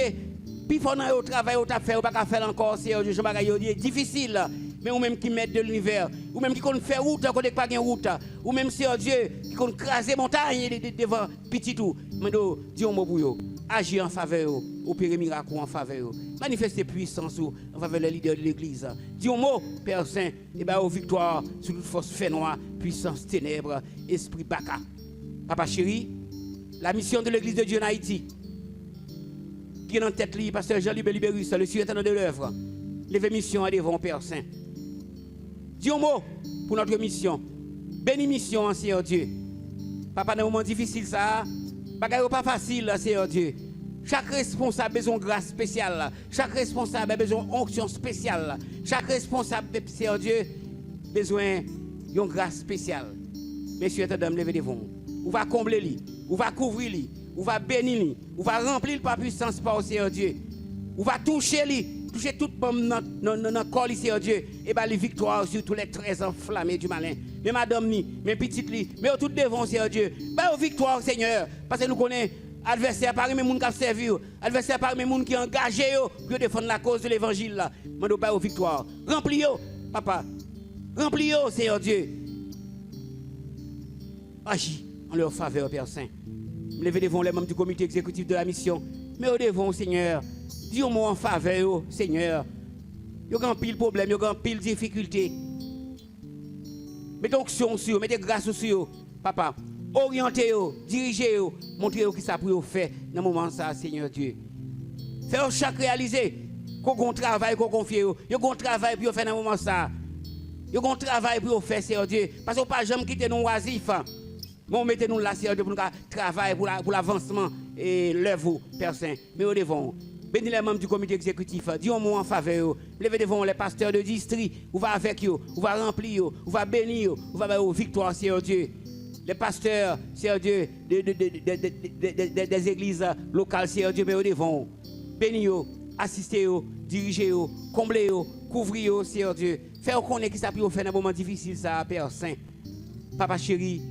puis pendant au travail, au fait, ou pas faire encore, Seigneur Dieu, c'est difficile. Mais ou même qui mettent de l'univers, ou même qui compte faire route, qu'on n'est pas de route, ou même, Seigneur Dieu, qui compte craser montagne devant petit tout. Mais dis un mot pour vous. agir en faveur, opérer miracle en faveur, manifester puissance en faveur des leaders de l'église. Dis un mot, Père Saint, et bien, aux victoires sur toute force fait noir, puissance ténèbres, esprit baka. Papa chéri, la mission de l'église de Dieu en Haïti, qui est en tête, pasteur Jean-Louis Libérus, le surintendant de l'œuvre, levez mission à devant, Père Saint. Dis un mot pour notre mission. Béni mission, Seigneur Dieu. Papa, dans un moment difficile, ça, bagaille pas facile, Seigneur Dieu. Chaque responsable a besoin de grâce spéciale. Chaque responsable a besoin d'onction spéciale. Chaque responsable, Seigneur Dieu, a besoin d'une grâce spéciale. Messieurs et dames, levez devant. On va combler lui, on va couvrir lui, on va bénir lui, on va remplir par puissance par Seigneur Dieu. On va toucher lui, toucher toute notre corps, Seigneur Dieu, et bien les victoires sur tous les traits enflammés du malin. Mais madame ni, mais petite li, mais tout devant, Seigneur Dieu. Ben aux victoires, Seigneur, parce que nous connaissons adversaire parmi les gens qui ont servi, adversaire parmi les gens qui ont engagé pour défendre la cause de l'évangile là. Mando pas aux victoires. Remplis papa. Remplis Seigneur Dieu. Agis en leur faveur, Père Saint. Levez devant les membres du comité exécutif de la mission. Mais au devant, Seigneur, dis-moi en faveur, Seigneur. Il y a un pile problème, il y a un pile difficulté. Mettez onction sur eux, mettez grâce sur eux, papa. Orientez-vous, dirigez-vous, montrez-vous qui ça pour faire dans ce moment ça, Seigneur Dieu. Faites chaque réaliser qu'on travail, qu'on confie, il y a un travail pour faire dans ce moment ça. Il y a un travail pour faire, Seigneur Dieu. Parce qu'on ne peut pas jamais quitter nos oisifs. Bon, mettez-nous là, Seigneur Dieu, pour nous travailler pour l'avancement et l'œuvre, Père Saint. Mais au devant, bénis les membres du comité exécutif, dis un mot en faveur. Levez devant les pasteurs de district, on va avec eux, on va remplir, on va bénir, on va avoir victoire, Seigneur Dieu. Les pasteurs, Seigneur Dieu, des églises locales, Seigneur Dieu, mais au devant, bénis-eux, assistez-eux, dirigez-eux, comblez-eux, couvrez-eux, Seigneur Dieu. Faites connaître qui ça peut faire dans un moment difficile, ça, Père Saint. Papa chéri,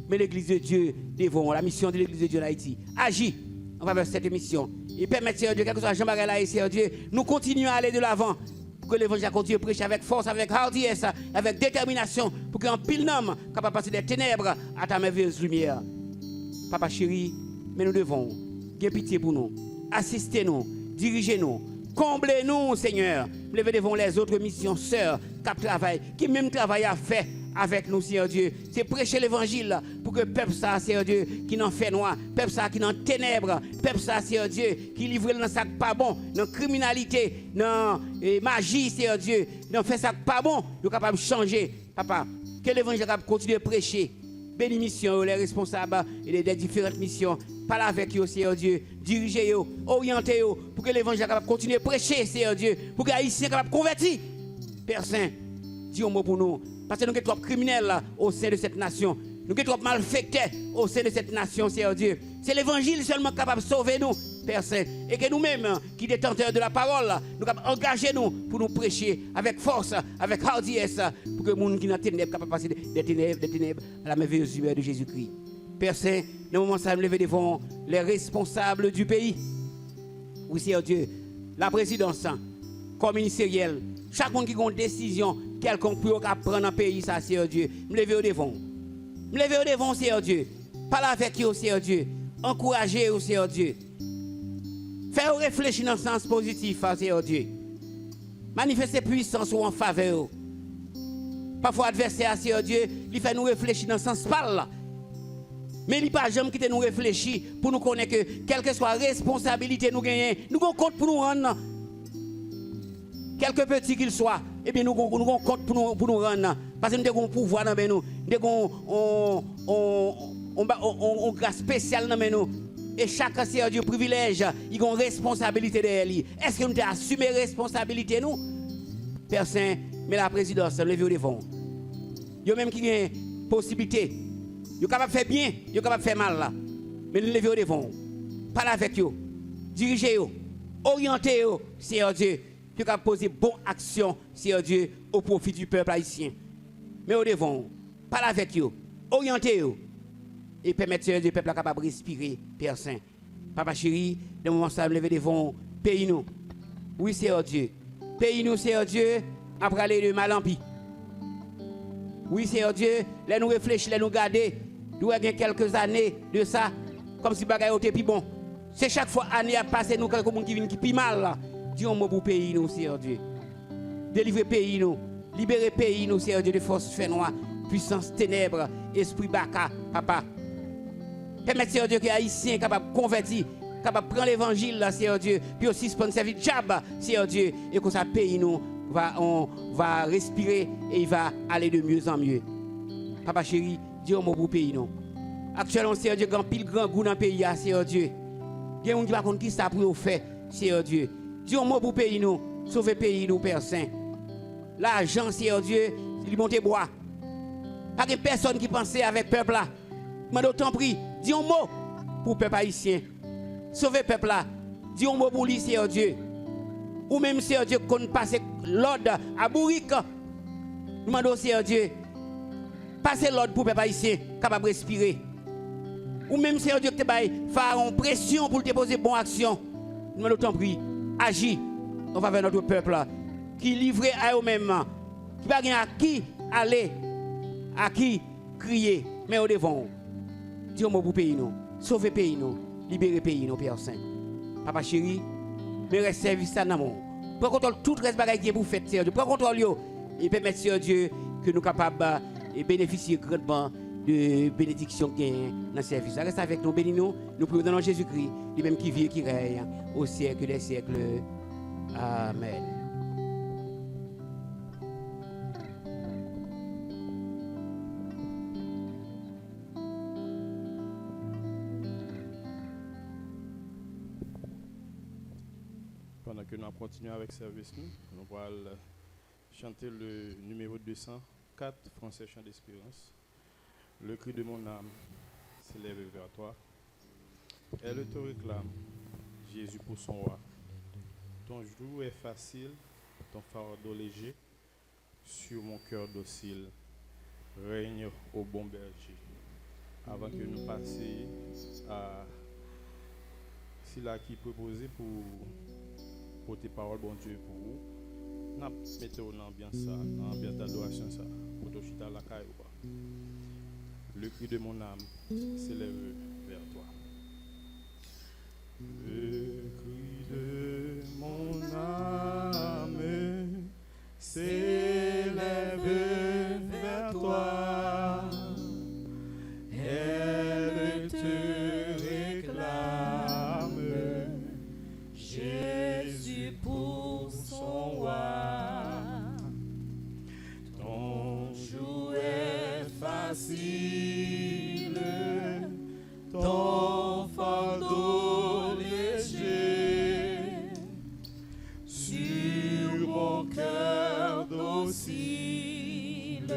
mais l'église de Dieu devant, la mission de l'église de Dieu en Haïti. Agis en faveur de cette mission. Et permettez, Seigneur Dieu, quel que soit Jean-Marie là, Seigneur Dieu, nous continuons à aller de l'avant. Pour que l'évangile continue à prêcher avec force, avec hardiesse, avec détermination, pour qu'un pile homme capable de passer des ténèbres à ta merveilleuse lumière. Papa chéri, mais nous devons, ayez pitié pour nous, assistez-nous, dirigez-nous, comblez-nous, Seigneur. Levez devant les autres missions, sœurs, qui même travaillent à faire avec nous, Seigneur Dieu. C'est prêcher l'évangile pour que peuple ça, Seigneur Dieu, qui n'en fait noir, peuple ça qui n'en ténèbres, peuple ça, Seigneur Dieu, qui livre dans sac pas bon, dans criminalité, dans magie, Seigneur Dieu, dans fait sac pas bon, nous capable de changer, papa. Que l'évangile capable continuer à prêcher. Bénis mission, les responsables des différentes missions. Parle avec eux, Seigneur Dieu. Dirigez-eux, orientez-eux pour que l'évangile capable continuer à prêcher, Seigneur Dieu, pour que les Haïtiens capable de convertir. Père Saint, dis un mot pour nous. Parce que nous sommes trop criminels là, au sein de cette nation. Nous sommes trop malfectés au sein de cette nation, Seigneur Dieu. C'est l'évangile seulement capable de sauver nous, Père Saint. Et que nous-mêmes, qui sommes détenteurs de la parole, nous sommes engagés nous pour nous prêcher avec force, avec hardiesse, pour que les gens qui sont dans les ténèbres capable de passer des ténèbres à la merveilleuse lumière de Jésus-Christ. Père Saint, dans le moment où nous lever devant les responsables du pays. Oui, Seigneur Dieu, la présidence, comme ministériel, chaque monde qui a une décision quelconque pour prendre dans le pays, ça, Seigneur Dieu, me lever au devant. Me lever au devant, Seigneur Dieu. Parle avec eux, Seigneur Dieu. Encouragez-vous, Seigneur Dieu. Faites réfléchir dans le sens positif, Seigneur Dieu. Manifestez puissance en faveur. Parfois, l'adversaire, Seigneur Dieu, il fait nous réfléchir dans le sens parle. Mais il n'y a pas jamais qui nous réfléchir pour nous connaître que, quelle que soit la responsabilité nous gagnons, nous avons compte pour nous rendre. Quelque petit qu'il soit, eh bien nous avons compte pour nous rendre. Parce que nous avons un pouvoir dans nous. Nous avons une grâce spéciale dans nous. Et chaque Seigneur Dieu privilège, il a une responsabilité de lui. Est-ce que nous avons assumé la responsabilité nous? Père Saint, mais la présidence, levez au devant. Il y a même qui a une possibilité. Il est capable de faire bien, il est capable de faire mal là. Mais nous levez au devant. Parlez avec eux. Dirigez-vous. Orientez-vous, Seigneur Dieu. Tu as posé bonne action, Seigneur Dieu, au profit du peuple haïtien. Mais au devant, parlez avec eux, orientez-vous et permettez Seigneur Dieu, peuple capable de respirer, Père Saint. Papa chéri, de moment ça me lever devant, pays-nous. Oui, Seigneur Dieu. Pays-nous, Seigneur Dieu, après aller de mal en pis. Oui, Seigneur Dieu, là nous réfléchir, là nous garder, nous avons quelques années de ça, comme si bagaille était plus bon. C'est chaque fois année à passer nous quelques monde qui viennent qui pi mal là. Dis un mot pour pays nous Seigneur Dieu. Délivrer pays nous, libérer pays nous Seigneur Dieu de force fait noir, puissance ténèbres, esprit baka papa. Permettre Seigneur Dieu que les haïtiens capable de convertir, capable de prendre l'évangile là Seigneur Dieu, puis aussi se prendre servir job Seigneur Dieu et que ça pays nous on va respirer et il va aller de mieux en mieux. Papa chéri, dis un mot pour pays nous. Actuellement Seigneur Dieu grand pile grand goût dans le pays Seigneur Dieu. Il y a des gens qui ne savent pas qui ça pour faire Seigneur Dieu. Dis un mot pour pays nous, sauver pays nous Père Saint. L'argent Seigneur Dieu, il monte bois. Pas de personne qui pensait avec le peuple là. Mais d'autant prie, dis un mot pour le peuple haïtien. Sauver le peuple là. Dis un mot pour lui, Seigneur Dieu. Ou même, Seigneur Dieu, qu'on passe l'ordre à Bourrique. Nous demandons, Seigneur Dieu, passer l'ordre pour le peuple haïtien, capable de respirer. Ou même, Seigneur Dieu, que tu faire une pression pour te poser bonne action. Nous demandons, d'autant prie, agis en faveur de notre peuple là. Qui livre à eux-mêmes. Qui va à qui aller, à qui crier, mais au devant. Dis un mot pour le pays, nous. Sauver le pays, nous. Libérer le pays, nous, Père Saint. Papa chéri, mais reste service ça dans mon. Prends contrôle tout reste bagaille qui est pour faire, Seigneur Dieu. Prends contrôle yo et permettre, Seigneur Dieu, que nous capables de bénéficier grandement de bénédiction qui est dans le service. Reste avec nous, bénis-nous. Nous prions dans le nom de Jésus-Christ, lui-même qui vit et qui règne au siècle des siècles. Amen. Pendant que nous continuons avec le service, nous allons chanter le numéro 204, Français Chant d'Espérance. Le cri de mon âme s'élève vers toi. Elle te réclame, Jésus pour son roi. Ton joug est facile, ton fardeau léger, sur mon cœur docile. Règne au bon berger. Avant que nous passions à celui qui proposé pour tes paroles, bon Dieu, pour vous, nous mettons dans l'ambiance d'adoration, pour te chuter à la caille. Le cri de mon âme s'élève vers toi. Le cri de mon âme s'élève vers toi. Elle te réclame, Jésus pour son roi. Ton joug est facile, ton fardeau léger, sur mon cœur docile,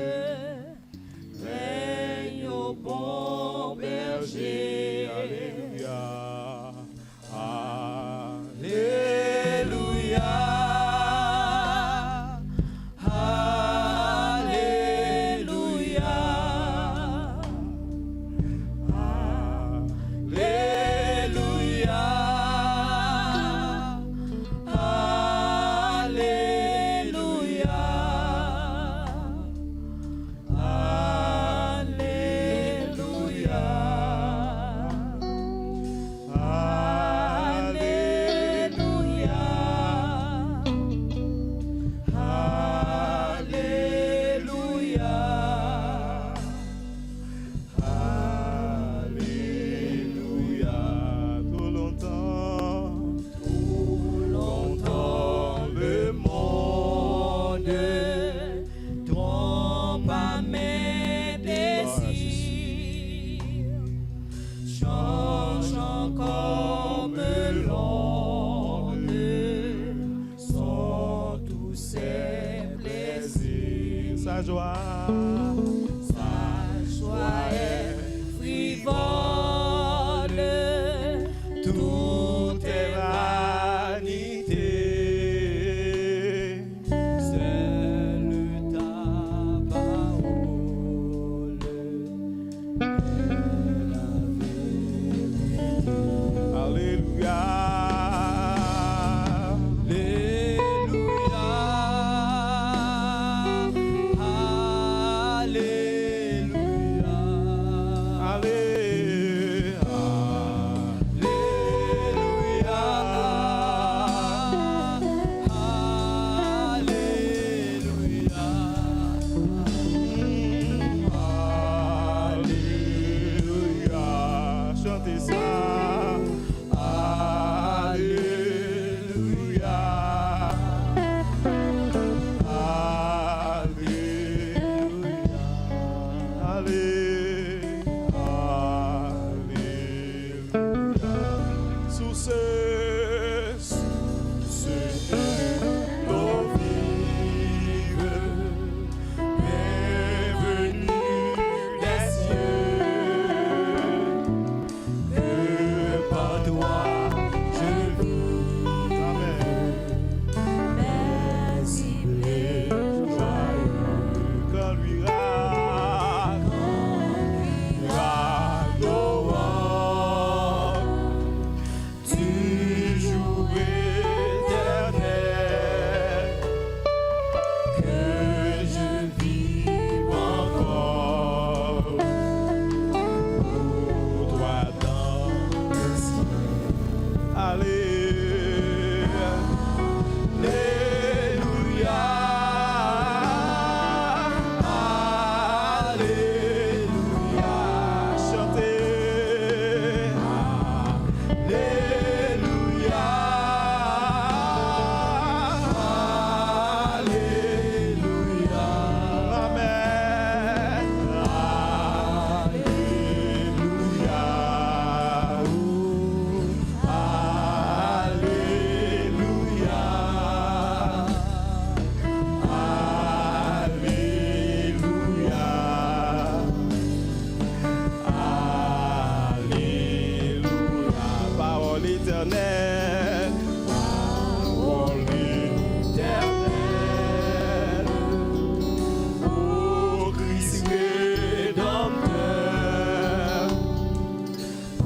règne au bon berger. Alléluia, sa joie est frivole, tout est vanité. Seule ta parole est la vérité. Alléluia. Alléluia. Allez, alléluia. Sous ce l'eau vive est venue des cieux, que par toi je vis. Amen. paisible, joyeux, Quand lui Noah du jour éternel, que je vive encore pour toi dans le ciel. Alléluia. Alléluia. Chantez. Alléluia. Alléluia. Amen. Alléluia. Alléluia. Parole éternelle. Parole éternelle. Ô Christ rédempteur,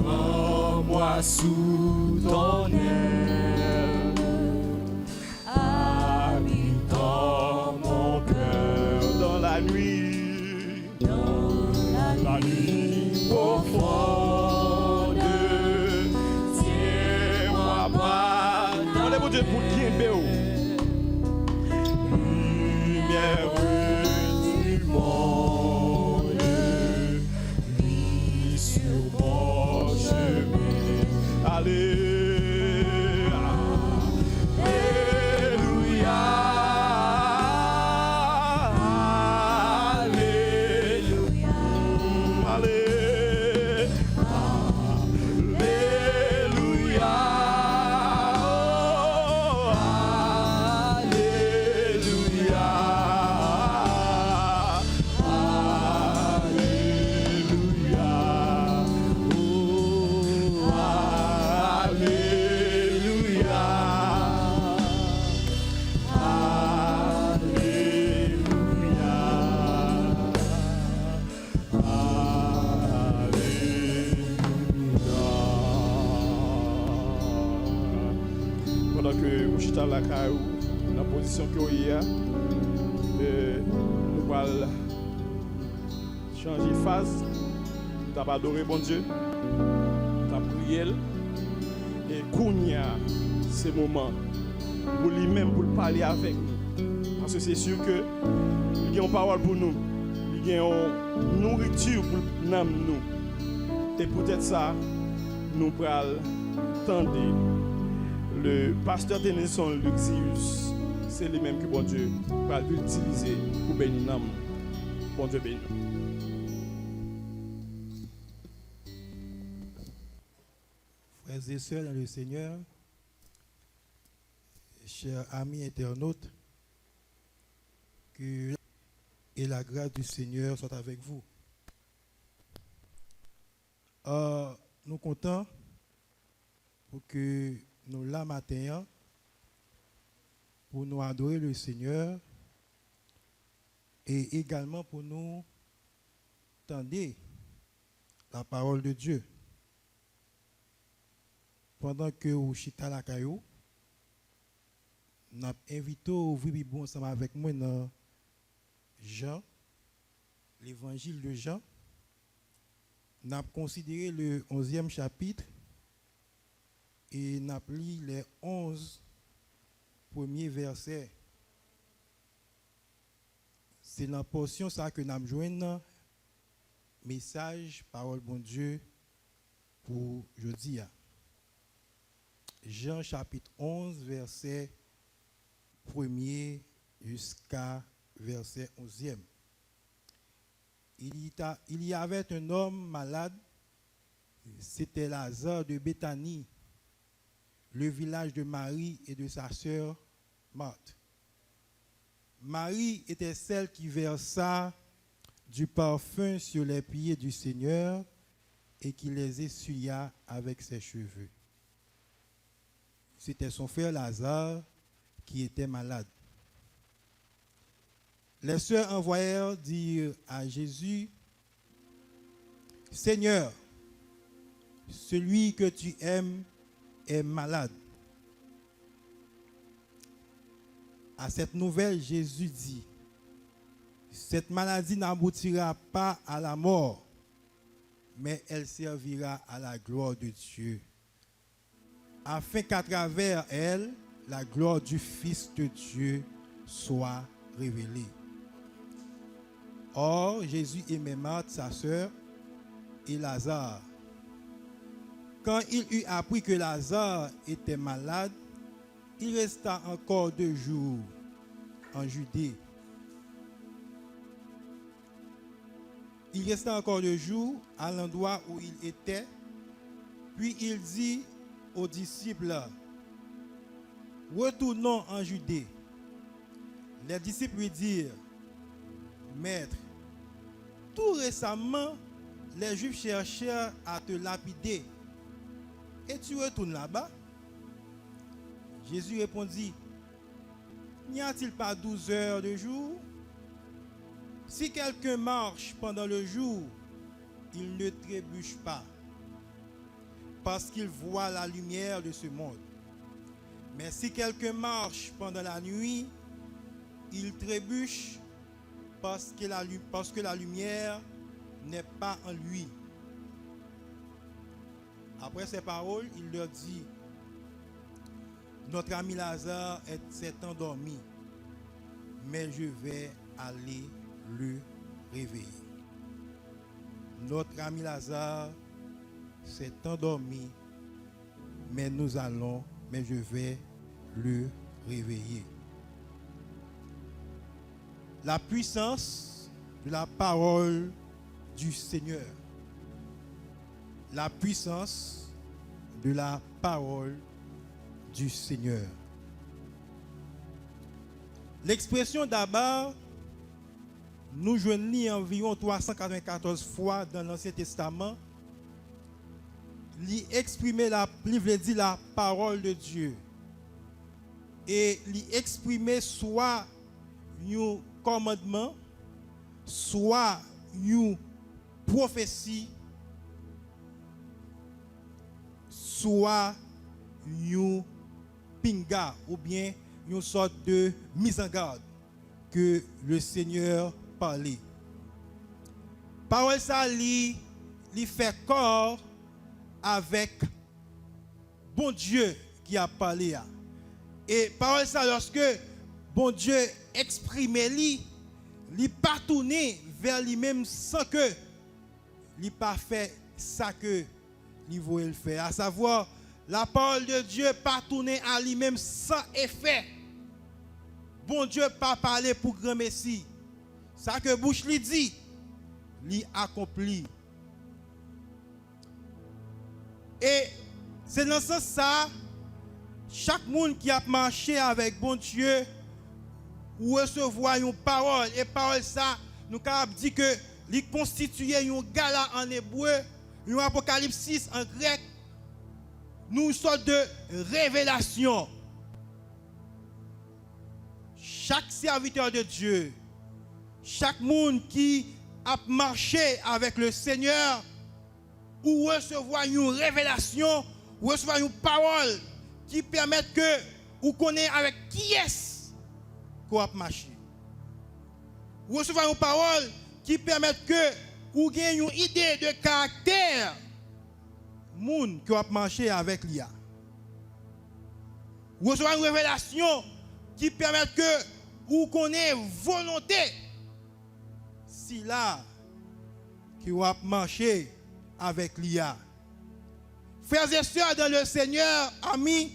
prends-moi sous ton aile, habite dans mon cœur dans la nuit, la nuit profonde. Tiens-moi par. Demandez mon Dieu pour qui est béo. Lumière du monde, vis sur mon chemin. Alléluia. Alléluia. Alléluia. Alléluia. Oh, alléluia. Alléluia. Oh, alléluia. Pendant que vous chita la caillou, dans la position que vous êtes, nous allons changer phase. Nous allons adorer bon Dieu, nous allons prier. Et Kounia, c'est le moment pour lui-même pour parler avec nous. Parce que c'est sûr que il y a une parole pour nous, il y a une nourriture pour nous. Et peut-être ça, nous allons tendre. Le pasteur Tennyson Luxius, c'est lui-même que bon Dieu va l'utiliser pour bénir nous. Bon Dieu bénit. Frères et sœurs dans le Seigneur, chers amis internautes, que et la grâce du Seigneur soit avec vous. Nous comptons pour que nous là matin pour nous adorer le Seigneur et également pour nous tendre la parole de Dieu. Pendant que vous chita la caillou, nous avons invité à ouvrir Bible ensemble avec moi dans Jean, l'évangile de Jean. Nous avons considéré le 11e chapitre et nous avons lu les 11 premiers versets. C'est dans la portion ça que nous avons joué un message, parole bon Dieu, pour jeudi. Jean chapitre 11, verset 1er jusqu'à verset 11e. il y avait un homme malade, c'était Lazare de Béthanie, le village de Marie et de sa sœur Marthe. Marie était celle qui versa du parfum sur les pieds du Seigneur et qui les essuya avec ses cheveux. C'était son frère Lazare qui était malade. Les sœurs envoyèrent dire à Jésus, « Seigneur, celui que tu aimes est malade. » À cette nouvelle, Jésus dit, « Cette maladie n'aboutira pas à la mort, mais elle servira à la gloire de Dieu, afin qu'à travers elle, la gloire du Fils de Dieu soit révélée. » Or, Jésus aimait Marthe, sa sœur, et Lazare. Quand il eut appris que Lazare était malade, il resta encore 2 jours en Judée. Il resta encore 2 jours à l'endroit où il était, puis il dit aux disciples, « Retournons en Judée. » Les disciples lui dirent, « Maître, tout récemment, les Juifs cherchèrent à te lapider, et tu retournes là-bas? » Jésus répondit, « N'y a-t-il pas 12 heures de jour? Si quelqu'un marche pendant le jour, il ne trébuche pas, parce qu'il voit la lumière de ce monde. Mais si quelqu'un marche pendant la nuit, il trébuche parce que la lumière n'est pas en lui. » Après ces paroles, il leur dit, « Notre ami Lazare s'est endormi, mais je vais aller le réveiller. » Notre ami Lazare s'est endormi, mais je vais le réveiller. La puissance de la parole du Seigneur. La puissance de la parole du Seigneur. L'expression d'abord, nous joignons environ 394 fois dans l'Ancien Testament. Il exprimer la parole de Dieu. Et il exprimer soit un commandement, soit une prophétie, soit une pinga, ou bien une sorte de mise en garde que le Seigneur parlait. Parole ça li fait corps avec bon Dieu qui a parlé. Et parole ça, lorsque bon Dieu exprimait li pas tourné vers lui-même sans que li pas fait ça que li voulait le faire. À savoir, la parole de Dieu pas tourné à lui-même sans effet. Bon Dieu pas parlé pour grand Messie. Ça que bouche li dit, li accompli. Et c'est dans ce sens ça, chaque monde qui a marché avec bon Dieu ou recevoir une parole, et parole ça, nous avons dit que il constituait un gala en hébreu, un Apocalypse 6 en grec, nous sorte de révélation. Chaque serviteur de Dieu, chaque monde qui a marché avec le Seigneur, ou recevoir une révélation, ou recevoir une parole qui permet que vous connaissez avec qui est-ce qu'on a marché. Ou recevoir une parole qui permet que vous ayez une idée de caractère monde qui a marché avec l'IA. Ou recevoir une révélation qui permet que vous connaissez volonté si là qui a marché avec l'IA. Frères et sœurs dans le Seigneur, amis,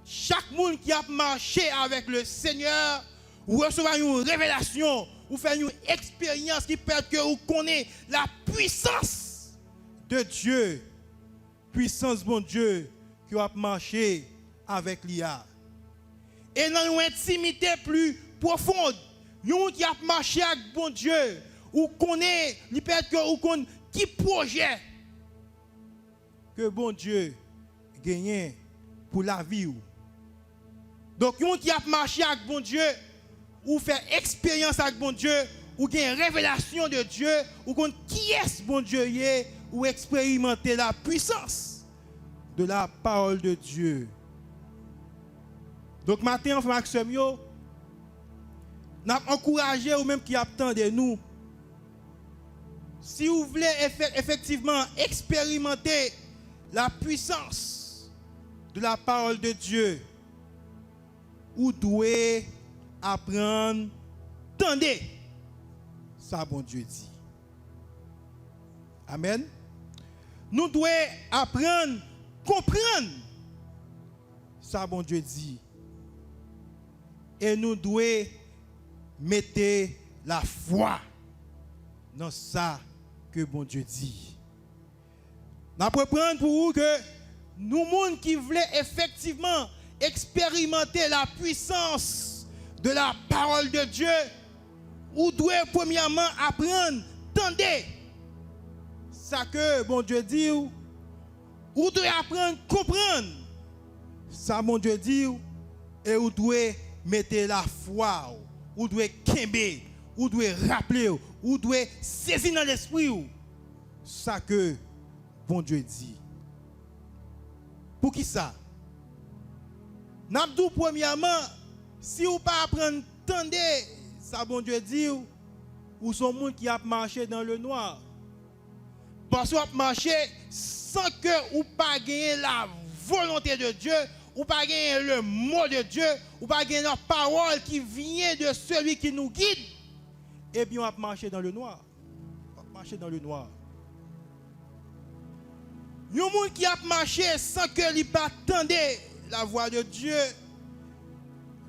chaque monde qui a marché avec le Seigneur, ou recevoir une révélation, ou faire une expérience qui permet que vous connaissez la puissance de Dieu. Puissance, bon Dieu, qui va marcher avec l'IA. Et dans une intimité plus profonde, vous qui a marché avec bon Dieu, ou connaît, il peut être que vous connaissez qui projet que bon Dieu gagne pour la vie. Donc, vous qui a marché avec bon Dieu, ou faire expérience avec bon Dieu, ou gagne révélation de Dieu, ou connaît qui est bon Dieu, ou expérimenter la puissance de la parole de Dieu. Donc, matin, frère Maxime, nous encouragé ou même qui attendent nous. Si vous voulez effectivement expérimenter la puissance de la parole de Dieu, vous devez apprendre, attendez, ça bon Dieu dit. Amen. Nous devons apprendre, comprendre, ça bon Dieu dit. Et nous devons mettre la foi dans ça que bon Dieu dit. Nous allons prendre pour vous que nous, gens qui voulons effectivement expérimenter la puissance de la parole de Dieu, nous devons premièrement apprendre, attendez, ça que bon Dieu dit, vous devez apprendre, comprendre, ça bon Dieu dit, et vous devez mettre la foi, vous devez kembe, vous devez rappeler, vous devez saisir dans l'esprit, ça que bon Dieu dit. Pour qui ça? N'abdou premièrement, si vous pas apprendre, attendez, ça bon Dieu dit, ou sont gens qui a marché dans le noir. Parce que vous marché sans que vous pas gagner la volonté de Dieu, ou pas gagner le mot de Dieu, ou pas gagner la parole qui vient de celui qui nous guide. Et bien on va marcher dans le noir. On va marcher dans le noir. Il y a des gens qui a marché sans que lui pas attendre la voix de Dieu.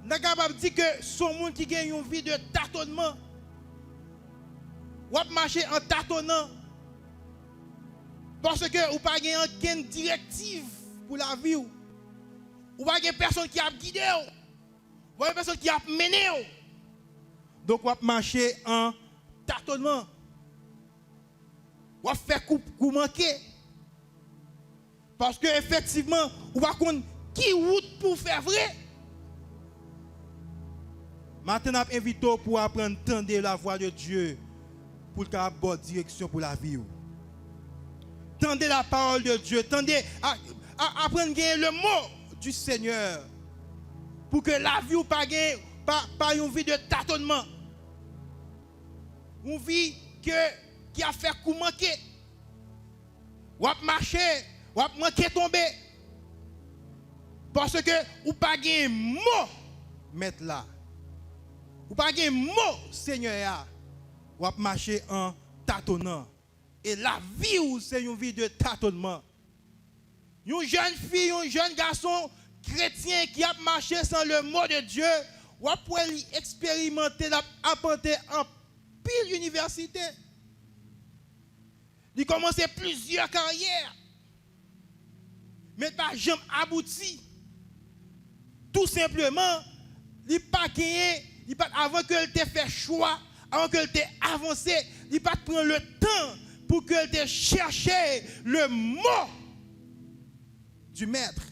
On est capable de dire que son monde qui gagne une vie de tâtonnement. Ou a marché en tâtonnant. Parce que ou pas gagner aucune directive pour la vie. Ou pas gagner personne qui a guidé. Ou pas personne qui a mené. Donc on va marcher en tâtonnement. On va faire coup manquer. Parce que effectivement, on va connaître qui route pour faire vrai. Maintenant, on invite pour apprendre à entendre la voix de Dieu pour qu'il y ait une bonne direction pour la vie. Tendez la parole de Dieu, tendez à apprendre à gagner le mot du Seigneur pour que la vie ou pas une vie de tâtonnement. Une vie qui a fait coup manquer. Ou a marché, ou a manqué tomber. Parce que ou pas gagner mot mettre là. Ou pas gagner mot Seigneur ou a marcher en tâtonnant. Et la vie ou c'est une vie de tâtonnement. Une jeune fille, un jeune garçon chrétien qui a marché sans le mot de Dieu, ou a pour expérimenter, apporter en pile université. Il commence plusieurs carrières. Mais pas jamais abouti. Tout simplement, il pas gagné, avant qu'elle t'ait fait choix, avant qu'elle t'ait avancé, il pas prendre le temps pour qu'elle t'ait cherché le mot du maître.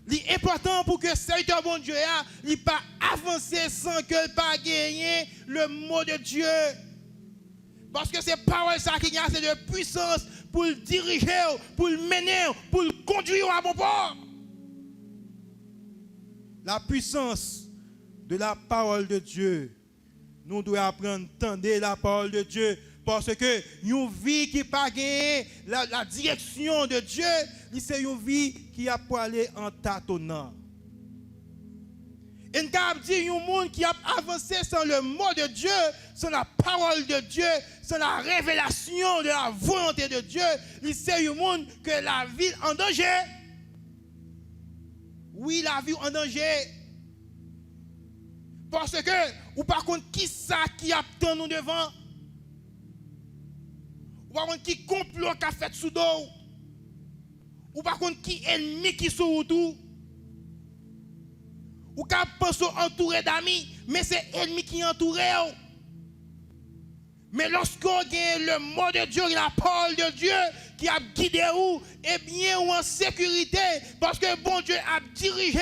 L'important pour que serviteur bon Dieu il pas avancer sans qu'elle pas gagner le mot de Dieu. Parce que c'est parole ça qui a c'est de puissance pour le diriger, pour le mener, pour le conduire à bon port. La puissance de la parole de Dieu. Nous devons apprendre à entendre la parole de Dieu. Parce que une vie qui n'a pas gagné la direction de Dieu, c'est une vie qui a pour aller en tâtonnant. Et nous avons dit un monde qui a avancé sans le mot de Dieu, sans la parole de Dieu, sans la révélation de la volonté de Dieu. C'est un monde que la vie en danger. Oui, la vie en danger. Parce que, ou par contre, qui ça qui attend nous devant? Ou par contre, qui complot qui a fait sous dos? Ou par contre, qui ennemi qui sont autour? Ou qui pense entouré d'amis, mais c'est ennemi qui entouré. Mais lorsqu'on gagne le mot de Dieu, la parole de Dieu qui a guidé vous, eh bien, ou en sécurité, parce que bon Dieu a dirigé,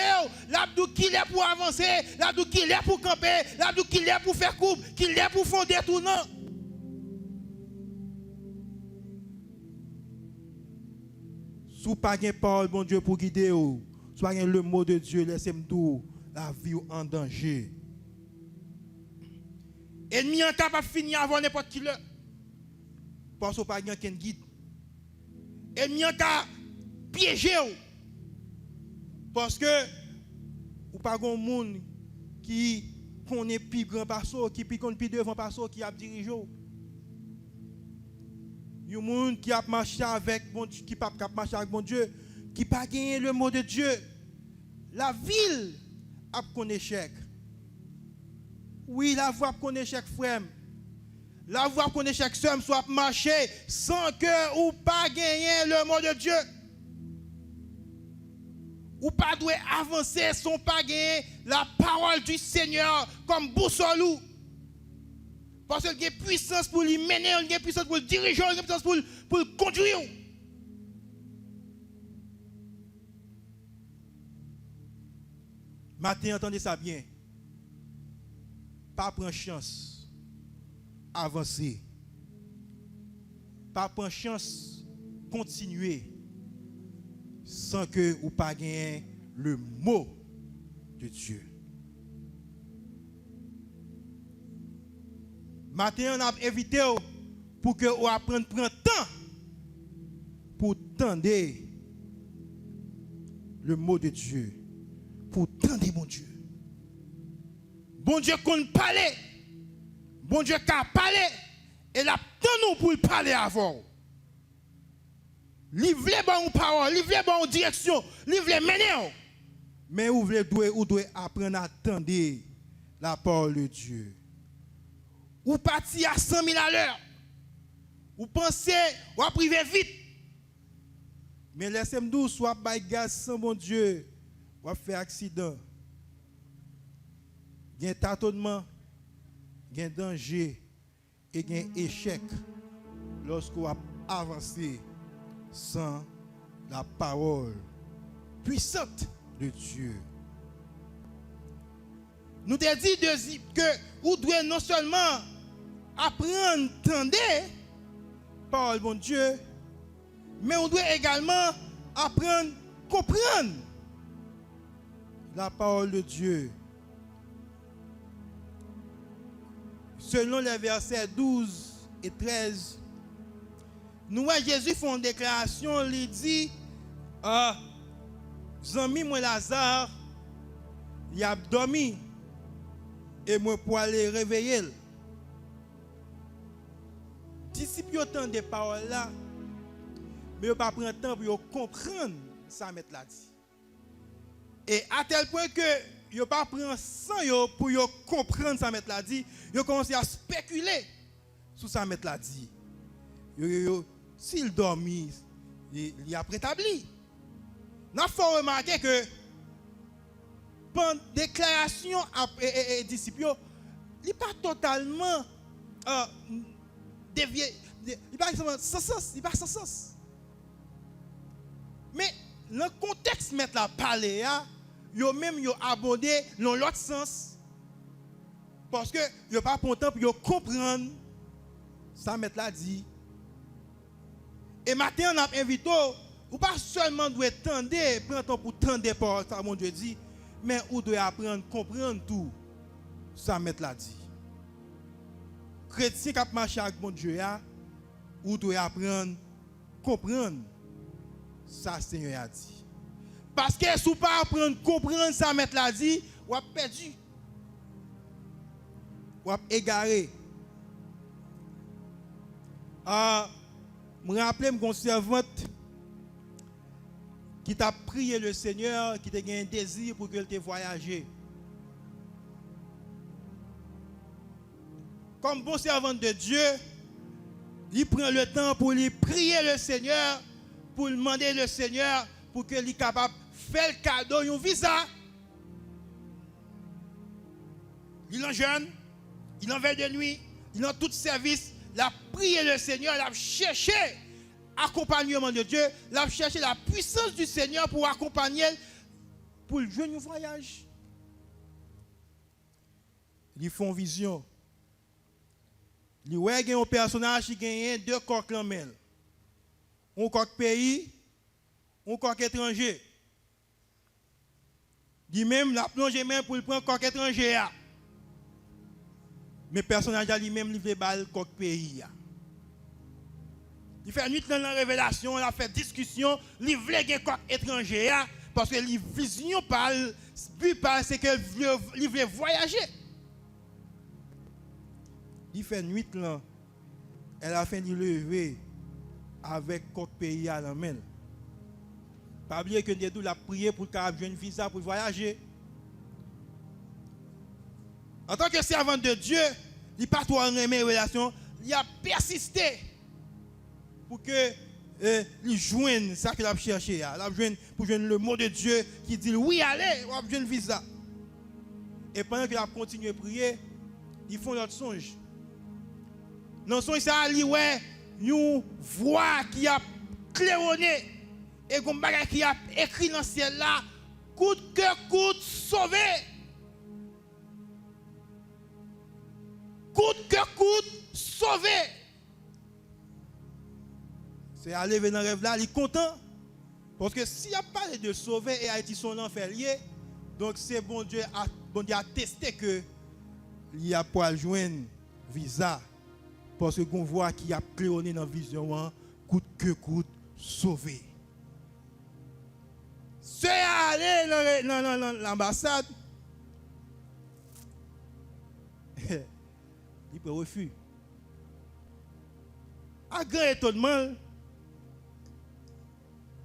l'abdou qu'il est pour avancer, l'abdou qu'il est pour camper, l'abdou qu'il est pour faire coupe, qu'il est pour fonder tout non. Si pas de parole, bon Dieu, pour guider vous, soit le mot de Dieu, laissez-moi la vie en danger. Ennemi en capable de finir avant n'importe qui là. Parce que pas quelqu'un guide. Ennemi en capable de piéger. Parce que ou pas un monde qui connaît plus grand pasteur, qui connaît plus devant pasteur qui a dirigé. Il y a un monde qui a marché avec bon Dieu, qui pas marcher avec bon Dieu, qui pas gagné le mot de Dieu. La ville a un échec. Oui, la voie qu'on échec frère. La voie qu'on échec somme soit marcher sans que ou pas gagner le mot de Dieu. Ou pas doit avancer sans pas gagner la parole du Seigneur comme boussole. Parce qu'il y a puissance pour lui mener, il y a puissance pour le diriger, il y a puissance pour le conduire. Matin, entendez ça bien. Pas prendre chance, avancer. Pas prendre chance, continuer. Sans que vous pas gagner le mot de Dieu. Matin, on a invité pour que vous appreniez prendre temps pour tendre le mot de Dieu. Pour tendre mon Dieu. Bon Dieu qu'on parle. Bon Dieu qui a parlé. Et là, nous pour parler avant. Livrez bon parole, livrez bon direction, livrez mener. Mais vous devez apprendre à attendre la parole de Dieu. Ou partir à 100 000 à l'heure. Ou pensez, ou à priver vite. Mais laissez-moi dire, soit by gaz sans bon Dieu, ou à faire accident. Il y a un tâtonnement, il y a un danger et il y a un échec lorsqu'on a avancé sans la parole puissante de Dieu. Nous te dit que vous devez non seulement apprendre à entendre parole bon Dieu, mais on doit également apprendre à comprendre la parole de Dieu. Selon les versets 12 et 13, nous voyons Jésus fait une déclaration, il dit, Zami moi Lazare, il a dormi, et moi pour aller réveiller. Disciples entendent des paroles là, mais ils ne pas prendre temps pour comprendre ça mettre là dit. Et à tel point que ils pas prendre sang pour comprendre ça mettre là dit, ils commencent à spéculer sur ça mettre là dit. S'il dormit, il a prétabli. Nous faut remarquer que pendant déclaration et disciples, il n'est pas totalement dévié, il n'est pas sans sens. Mais le contexte mettre la parler, yo même yo abordé dans l'autre sens parce que yo pas content pour comprendre ça mettre la dit. Et maintenant on a invité ou pas seulement doit tendre, prendre temps pour tendre par ça mon Dieu dit, mais ou doit apprendre comprendre tout ça mettre la dit. Chrétien qui marche avec mon Dieu ou doit apprendre comprendre ça Seigneur a dit. Parce que si vous ne pas apprendre comprendre ça mettre la dit, vous avez perdu. Vous avez égaré. Je me rappelle mon servante qui t'a prié le Seigneur, qui t'a eu un désir pour qu'elle te voyager. comme bon servant de Dieu, il prend le temps pour lui prier le Seigneur, pour demander le Seigneur pour qu'il soit capable de faire le cadeau, un visa. Il en jeûne, il en veille de nuit, il en tout service, il a prié le Seigneur, il a cherché l'accompagnement de Dieu, il a cherché la puissance du Seigneur pour accompagner, pour jouer un voyage. Ils font vision. Ils voient un personnage qui gagne 2 coques en main. Un coq pays, un coq étranger. Dit même la plongée même pour prendre coq étranger. Mais le personnage lui-même, il veut le coq pays. Il fait nuit dans la révélation, il a fait discussion, il veut un coq étranger parce que la vision parle, but parle, c'est qu'il veut voyager. Il fait nuit là, elle a fait de lever avec coq pays à la main. Pas oublier que Dieu l'a prié pour qu'il ait un visa pour voyager. En tant que servant de Dieu, il n'a pas trop aimé relation, il a persisté pour que il joigne ça qu'il a cherché. Il a joint pour joindre le mot de Dieu qui dit oui, allez, on a besoin de visa. Et pendant qu'il a continué à prier, ils font notre songe. Dans le songe, ça a ouais, une voix qui a claironné et une bagarre qui a écrit dans le ciel là, coûte que coûte, sauvé. Coûte que coûte, sauvé. C'est à lever dans le rêve là, il est content. Parce que s'il a parlé de sauver et Haïti son enfer lié, donc c'est bon Dieu a testé que il a pour joindre visa. Parce que qu'on voit qu'il a claironné dans la vision, coûte que coûte, sauvé. C'est aller dans l'ambassade. Il peut refuser. À grand étonnement,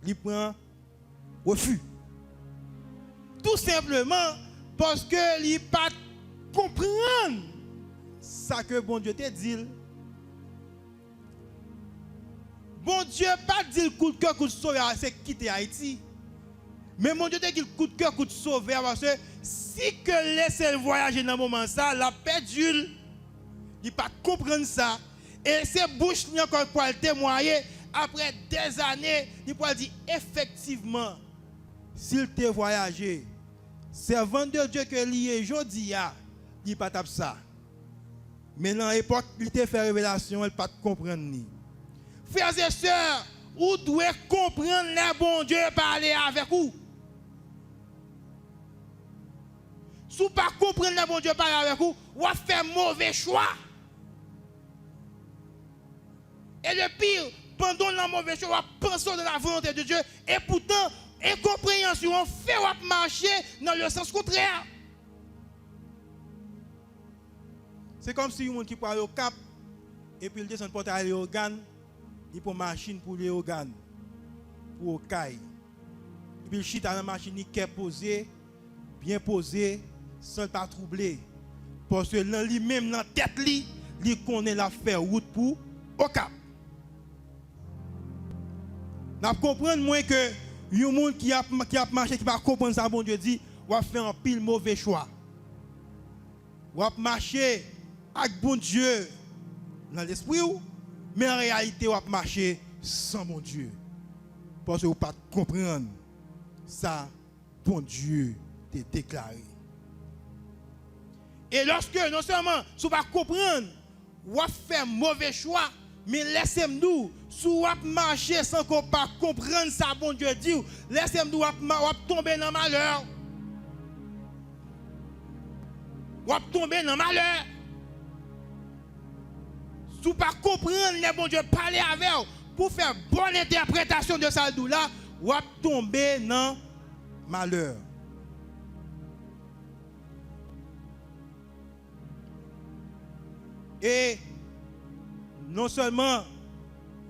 il prend refus. Tout simplement parce que il pas comprendre ça que bon Dieu te dit. Bon Dieu pas dit coup de cœur coup de sauver, c'est quitter Haïti. Mais mon Dieu te dit coup de cœur coup de sauver parce que si que laisser le voyager dans le moment ça, la perdu, il pas comprendre ça. Et c'est bouche encore pour le témoigner. Après des années, il peut dire effectivement, s'il te voyagé, servant de Dieu que lié aujourd'hui, il ne pas tape ça. Mais dans l'époque, il te fait révélation, il ne pas comprendre ni. Frères et sœurs, vous devez comprendre le bon Dieu parler avec vous. Si vous ne pas comprendre le bon Dieu parler avec vous, vous faites mauvais choix. Et le pire, pendant le mauvais choix, pensons de la volonté de Dieu. Et pourtant, incompréhension fait marcher dans le sens contraire. C'est comme si un qui parle au cap et puis il descend pour aller au Gan, il prend une machine pour les organes, pour au caille. Et puis il chita dans la machine, il est posé, bien posé, sans pas troubler. Parce que dans lui-même, dans la tête, il connaît l'affaire route pour au cap. Nous comprenons moins que les gens qui a marché, qui va comprendre ça, bon Dieu dit, va faire un pile mauvais choix. Va marcher avec bon Dieu dans l'esprit, mais en réalité, va marcher sans bon Dieu. Parce que vous ne pas comprendre ça, bon Dieu t'a déclaré. Et lorsque, non seulement, si vous ne pas comprendre, vous faire mauvais choix, mais laissez-nous, si vous marcher sans qu'on pas comprendre ça, bon Dieu dit, laissez-nous tomber dans le malheur. Vous tomber dans le malheur. Si vous pas comprendre les bon Dieu parler avec vous, pour faire bonne interprétation de ça là, vous tomber dans le malheur. Et non seulement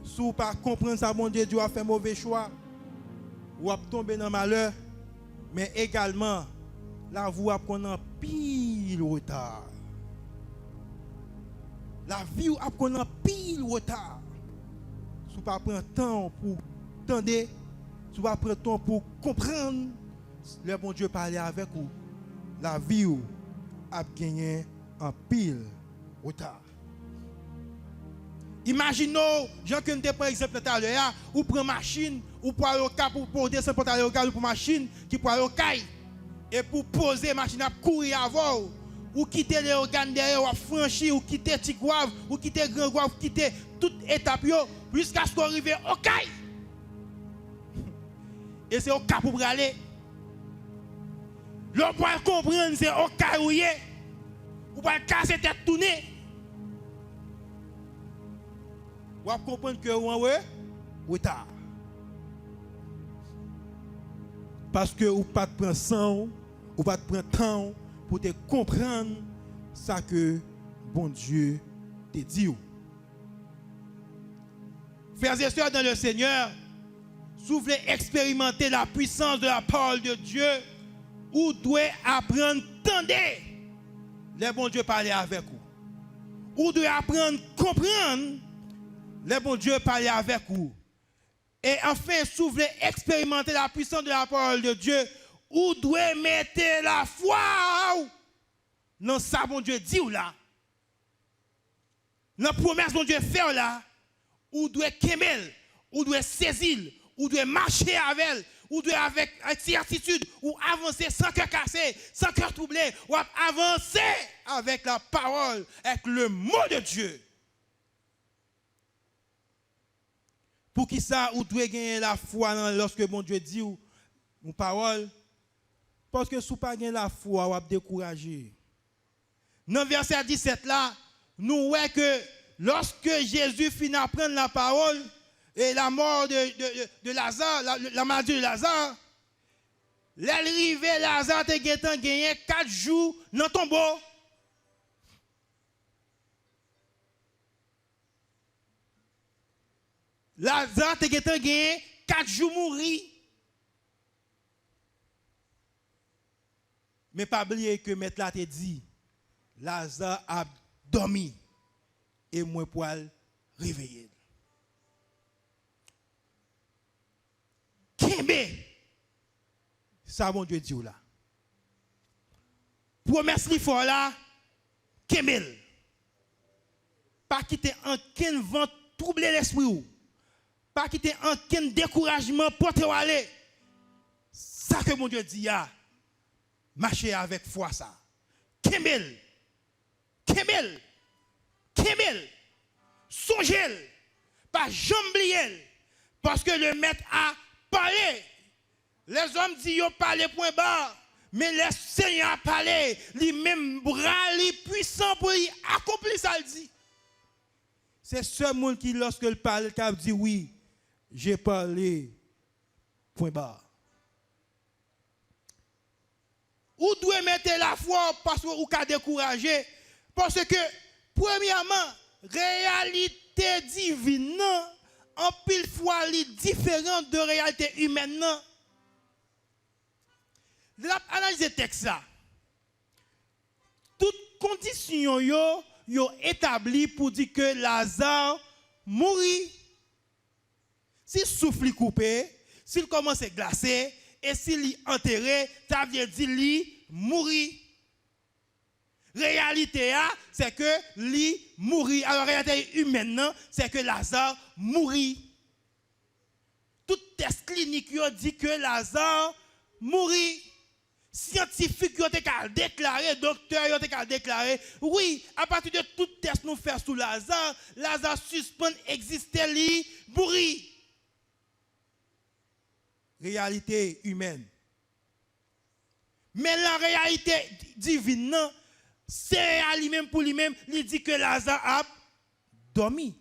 si vous ne pas comprendre ça, mon Dieu, Dieu a fait mauvais choix, ou a tomber dans le malheur, mais également, là, vous avez un pile retard. La vie ou a qu'on pile retard. Si pas prendre temps pour tendre, si pas prendre temps pour comprendre, le bon Dieu parler avec vous. La vie ou a gagné en pile retard. Imaginons, Jean que nous par exemple tout à l'heure, ou prend machine, ou pour aller au cap, pour descendre pour aller au cap, pour machine qui pour aller au caille. Et pour poser machine à courir avant, ou quitter les organes derrière, ou franchir, ou quitter Tigouave, ou quitter Grand Gouave, ou quitter toute étape, jusqu'à ce qu'on arrive au caille. Et c'est au cap pour aller. L'on peut comprendre, c'est au caille où il est. Ou pas casser tête tournée. Ou à comprendre que ou tard. Parce que ou pas de prendre sang, ou pas de prendre temps pour te comprendre ça que bon Dieu te dit. Frères et sœurs dans le Seigneur, si vous voulez expérimenter la puissance de la parole de Dieu, vous devez apprendre à entendre les bons Dieu parler avec vous. Vous devez apprendre à comprendre les bons Dieu parler avec vous. Et enfin, si vous voulez expérimenter la puissance de la parole de Dieu, vous devez mettre la foi dans ça, bon Dieu dit ou là. Dans la promesse, bon Dieu fait là. Vous devez qu'aimer, vous devez saisir, vous devez marcher avec elle, vous devez avec certitude, ou avancer sans cœur cassé, sans cœur troublé, ou avancer avec la parole, avec le mot de Dieu. Pour qui ça, vous devez gagner la foi lorsque bon Dieu dit ou parole? Parce que si vous n'avez pas la foi, vous êtes découragé. Dans le verset 17 là, nous voyons que lorsque Jésus finit d'apprendre la parole et la mort de Lazare, la maladie de Lazare, l'arrivée Lazare a gagné 4 jours dans le tombeau. Lazare a gagné 4 jours mourir. Mais pas oublier que maître là te dit, Lazare a dormi et moi pour réveiller. Kembe, ça mon Dieu dit là. Promesse li fort là, Kemel. Pas quitter aucun vent troubler l'esprit ou. Pas quitter aucun découragement pour te aller. Ça que mon Dieu dit là. Marcher avec foi ça. Kemel. Kemel. Kemel. Songez. Pas jamblier. Parce que le maître a parlé. Les hommes disent yo parlé point bas. Mais le Seigneur a parlé. Lui-même bras, lui puissant pour y accomplir ça, il dit. C'est ce monde qui, lorsque il parle, qui a dit oui, j'ai parlé point bas. Ou doit mettre la foi parce que vous êtes découragé. Parce que, premièrement, réalité divine, en pile fois, est différente de réalité humaine. Analysez le texte là. Toutes conditions yo établies pour dire que Lazare mourit. Si le souffle est coupé, s'il commence à glacer, et s'il est enterré, ça veut dire qu'il mourit. Réalité, c'est que lui mourit. Alors, réalité humaine, c'est que Lazare mourit. Tout test clinique dit que Lazare mourit. Scientifique ont déclaré, docteur ont déclaré, oui, à partir de tout test nous faisons sous Lazare, Lazare suspend exister, lui mourit. Réalité humaine. Mais la réalité divine, c'est à lui-même pour lui-même, il dit que Lazare a dormi.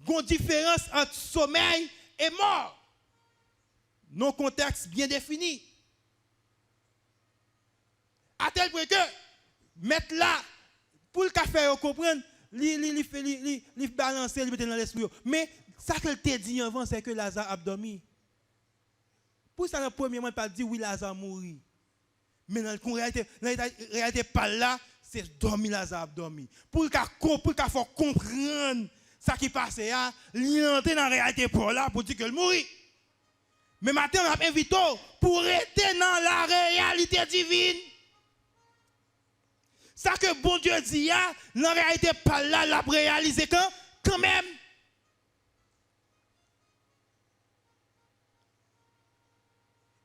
Il y a une différence entre sommeil et mort. Non contexte bien défini. À tel point que, mettre là, pour le café, comprendre, il balancer, il mettre dans l'esprit. Mais ça que te dit avant, c'est que Lazare a dormi. Pour ça, le premier moment, pas dit oui, Lazare mourit. Mais dans la réalité pas là, c'est dormir Lazare dormi. Pour le faire comprendre ça qui passe là, l'entrer dans la réalité pour là pour dire que le mourit. Mais maintenant on a invité pour rester dans la réalité divine. Ça que bon Dieu dit là, la réalité pas là l'a réalisé quand même.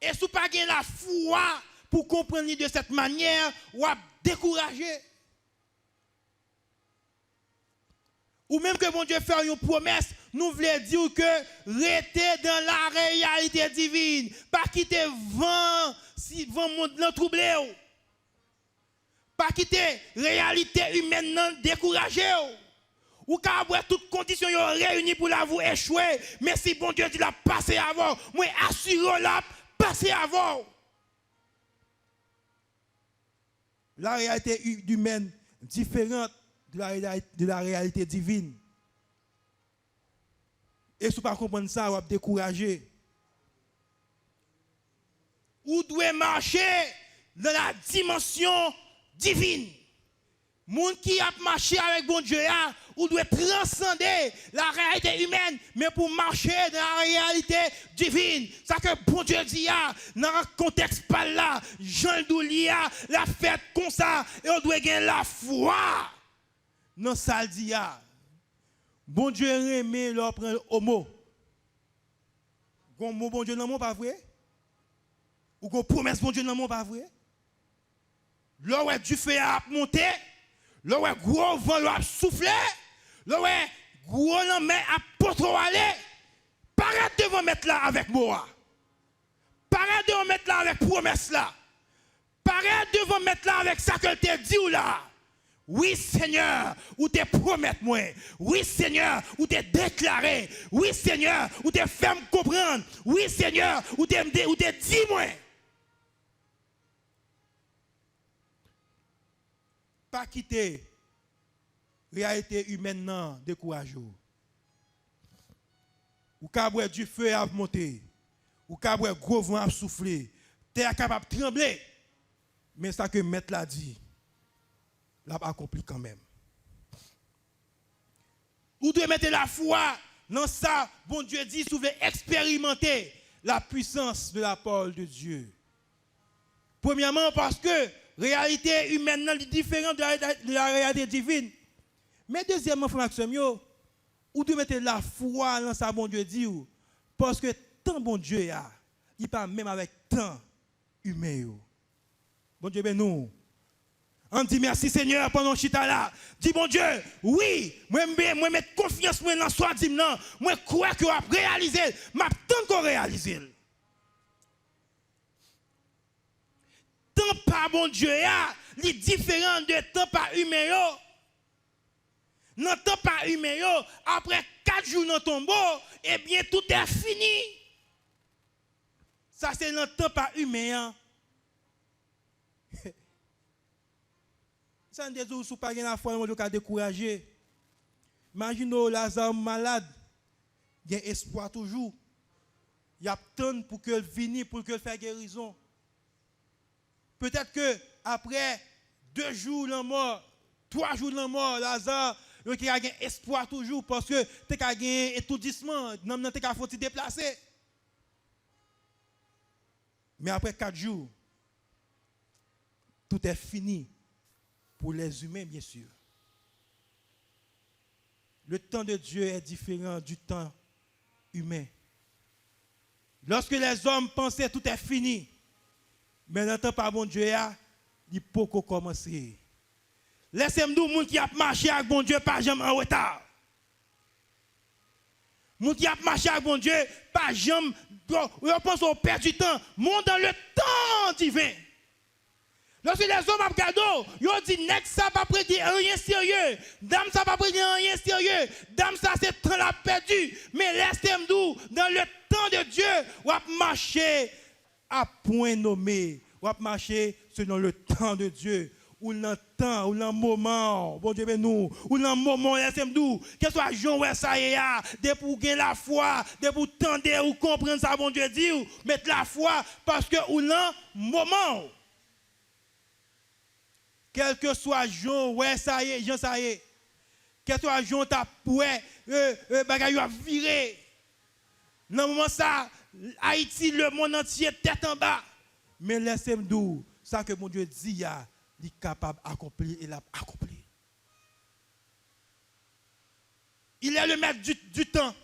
Et si vous n'avez pas la foi pour comprendre de cette manière, ou à décourager. Ou même que bon Dieu fait une promesse, nous voulons dire que restez dans la réalité divine. Pas quitter vent, si vent monde dans troublé. Pas quitter réalité humaine non découragée. Ou qu'à avoir toutes conditions réunies pour la vous échouer. Mais si bon Dieu dit la passer avant, moi assure la passer avant. La réalité humaine différente de la réalité divine. Et si vous ne comprenez pas ça, vous êtes découragé. Vous devez marcher dans la dimension divine. Moun qui a marché avec bon Dieu, ou doit transcender la réalité humaine, mais pour marcher dans la réalité divine. Ça que bon Dieu dit, dans un contexte pas là, Jean Doulia, la fête comme ça, et on doit gagner la foi. Non, ça dit, bon Dieu remet leur prendre homo. Bon Dieu non pas vrai? Ou qu'on promesse bon Dieu non pas vrai? Là où du feu à monter, là où gros vent a soufflé, là où gros main a potro aller, paraît devant mettre là avec moi. Paraît devant mettre là avec promesse là. Paraît devant mettre là avec ça que te dit ou là. Oui Seigneur, ou te promettre moi. Oui Seigneur, ou te déclarer. Oui Seigneur, ou te faire me comprendre. Oui Seigneur, ou te dit moi. Pas quitter réalité humaine non découragé. Ou kaboué du feu à monter. Ou kaboué gros vent à souffler. Terre capable de trembler. Mais ça que maître l'a dit, l'a accompli quand même. Ou devez mettre la foi dans ça, bon Dieu dit, si vous voulez expérimenter la puissance de la parole de Dieu. Premièrement parce que réalité humaine est différente de la réalité divine. Mais deuxièmement, frère Maxime, ou de mettre la foi dans ça, bon Dieu dit, parce que tant bon Dieu a, il pas même avec tant humain. Bon Dieu, ben nous. On dit merci Seigneur pendant chita là. Dis bon Dieu, oui, moi mettre confiance moi dans soi dit non, moi crois que a réalisé, m'a tant qu'on réalisé. Tant pas bon Dieu a, li différent de temps pas humain yo. Non temps pas humain yo, après 4 jours dans tombeau, eh bien tout est fini. Ça c'est dans temps pas humain. Ça ne dit pas si pas la foi, on doit décourager. Imaginez Lazare malade, il y a espoir toujours. Il y a tant pour que vienne, pour que fasse guérison. Peut-être que après 2 jours de mort, 3 jours de mort, Lazare, il y a un espoir toujours parce que tu as un étourdissement, tu as faut te déplacer. Mais après 4 jours, tout est fini. Pour les humains, bien sûr. Le temps de Dieu est différent du temps humain. Lorsque les hommes pensaient tout est fini, mais dans le temps par bon Dieu, il peut commencer. Laissez-moi dire, les gens qui ont marché avec bon Dieu, pas jamais en retard. Les gens qui ont marché avec bon Dieu, pas jamais. Ils pensent au perd du temps. Monte dans le temps divin. Lorsque les hommes ont regardé, ils ont dit, nèg ça pas prêter rien sérieux. Dame ça pas prêter rien sérieux. Dame ça c'est temps la perdu. Mais laissez-moi dans le temps de Dieu, on va marcher à point nommé. On va marcher selon le temps de Dieu. Ou dans le temps, ou dans le moment. Bon Dieu, nous. Ou dans le moment, laissez-moi que soit Jean ou ça y est, de pour gagner la foi, de pour tendre ou comprendre ça, bon Dieu dit, mettre la foi, parce que ou dans le moment. quel que soit Jean, ouais, ça y est, Jean, ça y est. Quel que soit Jean, t'as, ouais, bagay a viré. Dans le moment ça, Haïti, le monde entier, tête en bas. Mais laissez-moi dire, ça que mon Dieu dit, il est capable d'accomplir et l'a accompli. Il est le maître du temps.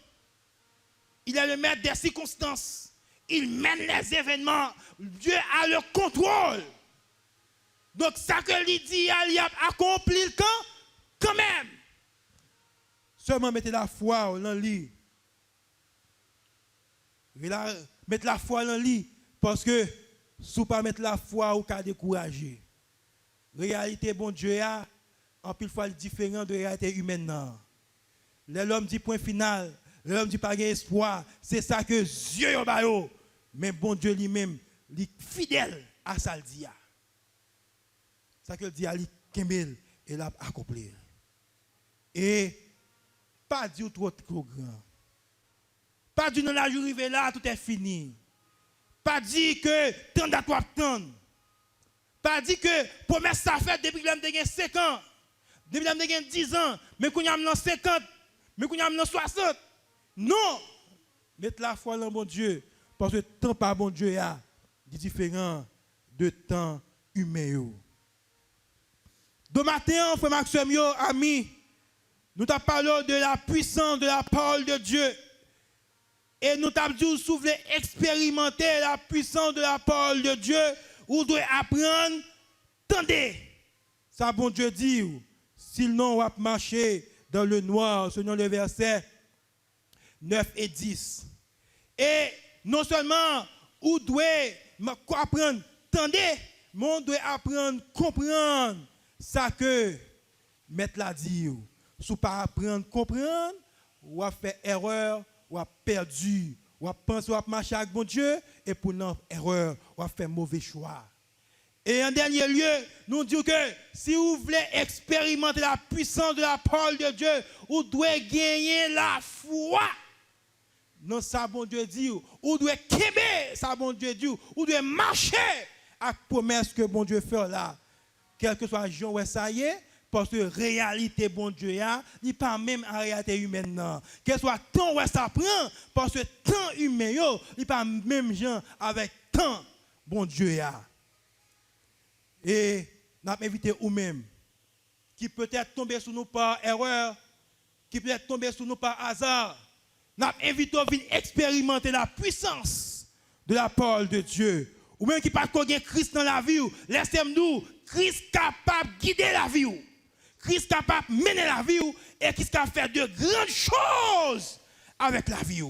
Il est le maître des circonstances. Il mène les événements. Dieu a le contrôle. Donc, ça que lui dit, il a accompli le camp, quand même. Seulement mettez la foi dans le lit. Mettez la foi dans le lit. Parce que, si vous ne mettez pas la foi, vous pouvez décourager. Réalité, bon Dieu, en pile fois, différent de la réalité humaine. L'homme dit point final. L'homme dit pas espoir. C'est ça que Dieu est baillot. Mais bon Dieu lui-même, il est fidèle à ça le dit. Ça que le dit, il kemel et l'a accompli. Et pas dire trop grand. Pas dire dans la journée là, tout est fini. Pas dire que tant à toi attendre. Pas dire que promesse ça fait depuis que l'homme a 5 ans. Depuis que l'homme a 10 ans. Mais qu'on y a 50. Mais qu'on y a 60. Non. Mettez la foi dans bon Dieu. Parce que temps par bon Dieu est différent de temps humain. De matin, frère Maxime, ami, nous t'avons parlé de la puissance de la parole de Dieu. Et nous t'avons dit, vous soufflez expérimenter la puissance de la parole de Dieu. Vous devez apprendre, attendez. Ça, bon Dieu dit, sinon on va marcher dans le noir, selon le verset 9 et 10. Et non seulement, vous devez apprendre, attendez, mais on doit apprendre, comprendre ça que mettre la dit. Si vous ne pas apprendre, comprendre, ou à faire erreur, ou à perdu, ou à penser, ou à marcher avec bon Dieu, et pour une erreur, ou à faire mauvais choix. Et en dernier lieu, nous disons que si vous voulez expérimenter la puissance de la parole de Dieu, vous devez gagner la foi. Non, ça, bon Dieu dit, vous devez québer, ça, bon Dieu dit, vous devez marcher à la promesse que bon Dieu fait là. Quel que soit le jour où ça y est, parce que réalité, bon Dieu, il n'est pas même en réalité humaine. Non. Quel soit le temps où ça prend, parce que temps humain, il n'est pas même genre avec temps, bon Dieu. Et nous avons invité vous-même, qui peut-être tombé sur nous par erreur, qui peut-être tombé sur nous par hasard. Nous avons invité à venir expérimenter la puissance de la parole de Dieu. Ou même qui pas connaître Christ dans la vie, laissez-nous Christ capable de guider la vie. Christ capable de mener la vie et Christ capable de faire de grandes choses avec la vie.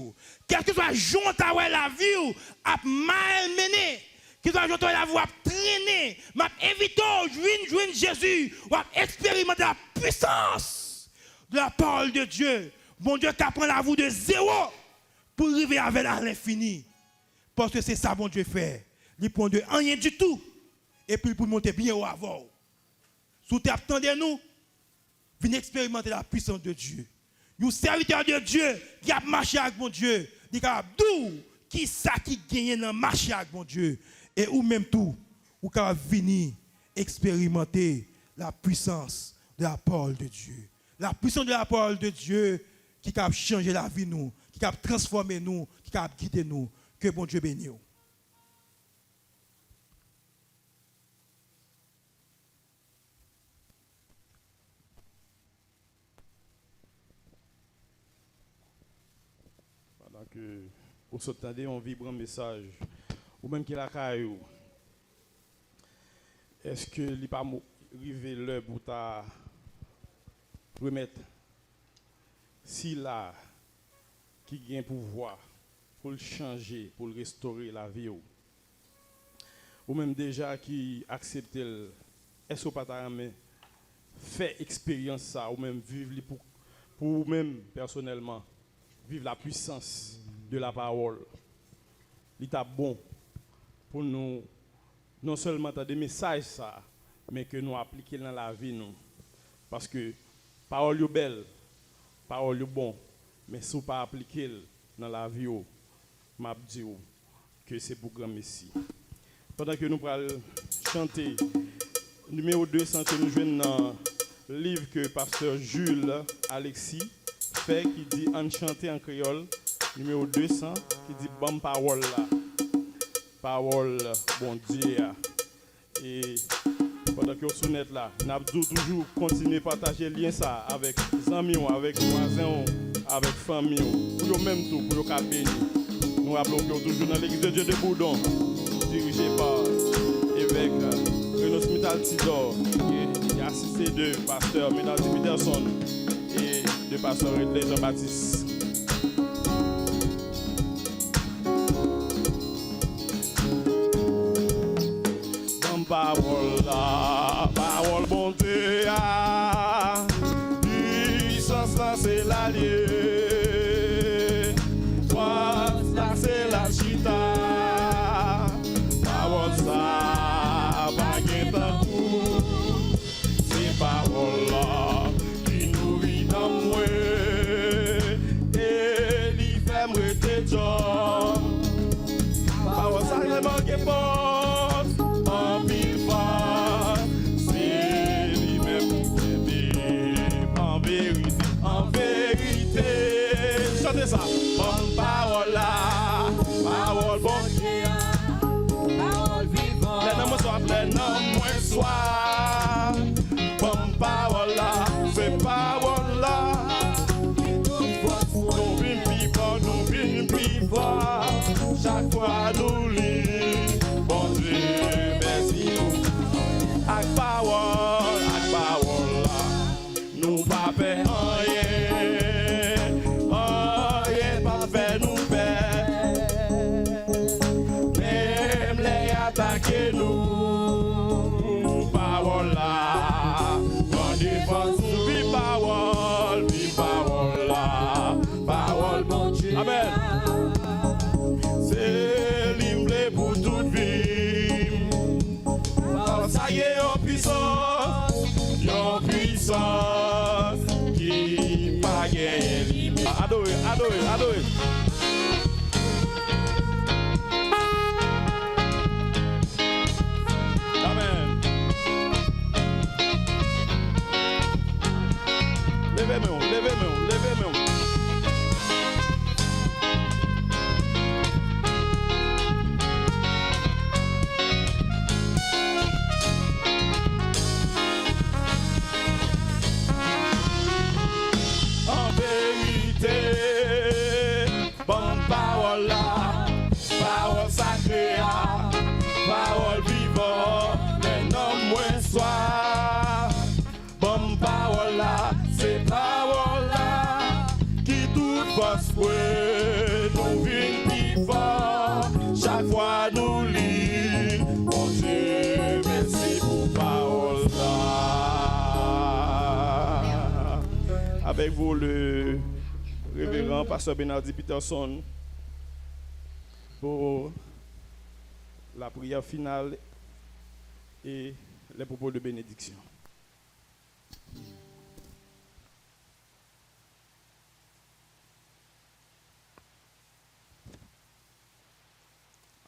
Quel que soit le jour où la vie a mal mené, quel que soit le jour où la vie a traîné, m'a invité à joindre Jésus, à expérimenter la puissance de la parole de Dieu. Bon Dieu qui apprend la vie de zéro pour arriver avec l'infini. Parce que c'est ça bon Dieu fait. Il prend de rien du tout. Et puis pour monter bien au avant. Si tu attendez nous, venez expérimenter la puissance de Dieu. Nous serviteurs de Dieu qui a marché avec mon Dieu, qui a dit qui ça qui gagne dans marcher avec mon Dieu. Et ou même tout, ou qui venir expérimenter la puissance de la parole de Dieu. La puissance de la parole de Dieu qui a changé la vie nous, qui a transformé nous, qui a guidé nous. Que bon Dieu bénisse. Pendant que vous s'entendez un vibrant message, ou même qui la caillou, est-ce que il n'est pas arrivé l'heure pour ta remettre si là qui gagne pouvoir pour le changer, pour le restaurer la vie ou même déjà qui accepte est-ce que pas faire expérience ça ou même vivre pour même personnellement vivre la puissance de la parole. Il est bon pour nous non seulement entendre des messages ça, mais que nous appliquer dans la vie nous. Parce que parole est belle, parole est bon, mais si vous pas appliquer dans la vie, m'a dit que c'est pour grand Messie. Pendant que nous allons chanter numéro 200 que nous jouons dans le livre que pasteur Jules Alexis fait qui dit Enchanté en créole. Numéro 200 qui dit bonne parole là. Parole bon Dieu. Et pendant que vous êtes là, nous avons toujours continuer à partager le lien ça avec les amis, avec les voisins, avec la famille, pour eux même tout, pour eux bénir. Nous rappelons que toujours dans l'église de Dieu de Bourdon, dirigée par l'évêque Renaud Smith Altidor, qui est assisté de pasteur Ménard Peterson et de pasteur Redley Jean-Baptiste. Parole là, parole bon Dieu, puissance là c'est l'allié, force là c'est la chita, parole ça, pas gain tant coup, c'est parole là qui nourrit dans moi, et l'y fait me téton, parole ça il manque pas. Chantez ça. Bonne parole là, parole bon Dieu, parole vivante. Les noms soient, les noms soient. Bonne parole là, c'est parole là. Nous vîmes plus fort, chaque fois nous lit. Bon Dieu, merci. Avec parole là, nous pas faire rien. Nous, parole là, bon défense, vive parole là, parole bon Dieu. Amen. C'est l'hymne pour toute vie. Alors ça y est, en puissance qui pas gagné. Adorez, adorez, adorez. Levez-moi. En vérité, bonne parole là, parole sacrée, parole vivante, les noms moins soient. Bonne parole là, c'est parole là, qui tout passe nous vîmes plus fort, chaque fois nous lit. Bon Dieu, merci pour parole là. Avec vous le révérend pasteur Bernardi Peterson pour la prière finale et les propos de bénédiction.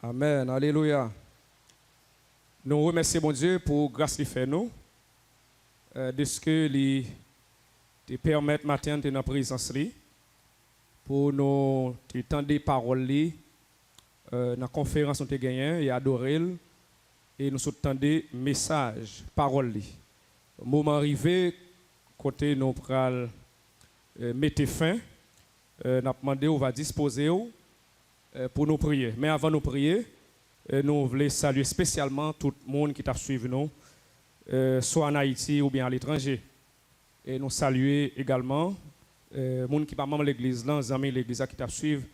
Amen, alléluia. Nous remercions mon Dieu pour grâce qu'il fait nous, de ce que lui te permettre matin de notre présence li, pour nous tendre des paroles li, dans la conférence nous te gagné et adorer et nous soutenons des messages, paroles li. Moment arrivé, côté nous pral mettre fin, nous demandé on va disposer pour nous prier. Mais avant de nous prier, nous voulons saluer spécialement tout le monde qui t'a suivi nous, soit en Haïti ou bien à l'étranger. Et nous saluer également les gens qui sont membres de l'église, les amis de l'église qui t'a suivi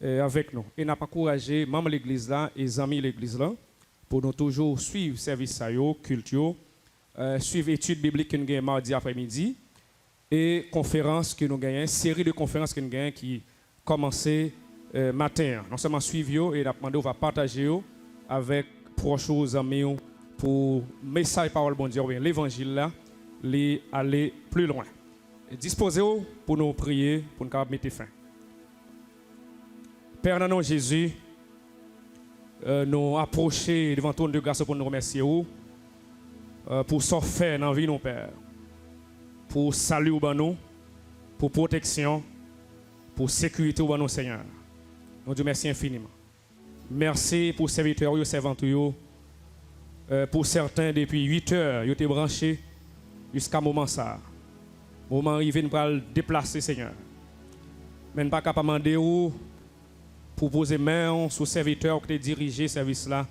avec nous. Et nous pas encouragé membres de l'église et les amis de l'église pour nous toujours suivre le service culture, suivre l'étude biblique que nous avons mardi après-midi et conférence que nous avons, série de conférences que nous avons qui commençait matin. Non seulement suivre et nous demandé on va partager avec proches amis pour message parole bon Dieu l'évangile là aller plus loin. Disposez-vous pour nous prier pour nous mettre fin. Père dans nom Jésus, nous approcher devant ton de grâce pour nous remercier pour ce faire dans la vie, nos pères. Pour salut au banou, pour protection, pour sécurité au banou, Seigneur. Nous Dieu merci infiniment. Merci pour serviteurs et servantes. Pour certains, depuis 8 heures, ils ont été branchés jusqu'à ce moment ça. Moment arrivé, nous allons déplacer, Seigneur. Mais nous ne pouvons pas demander pour poser main sur serviteur qui a dirigé ce service-là.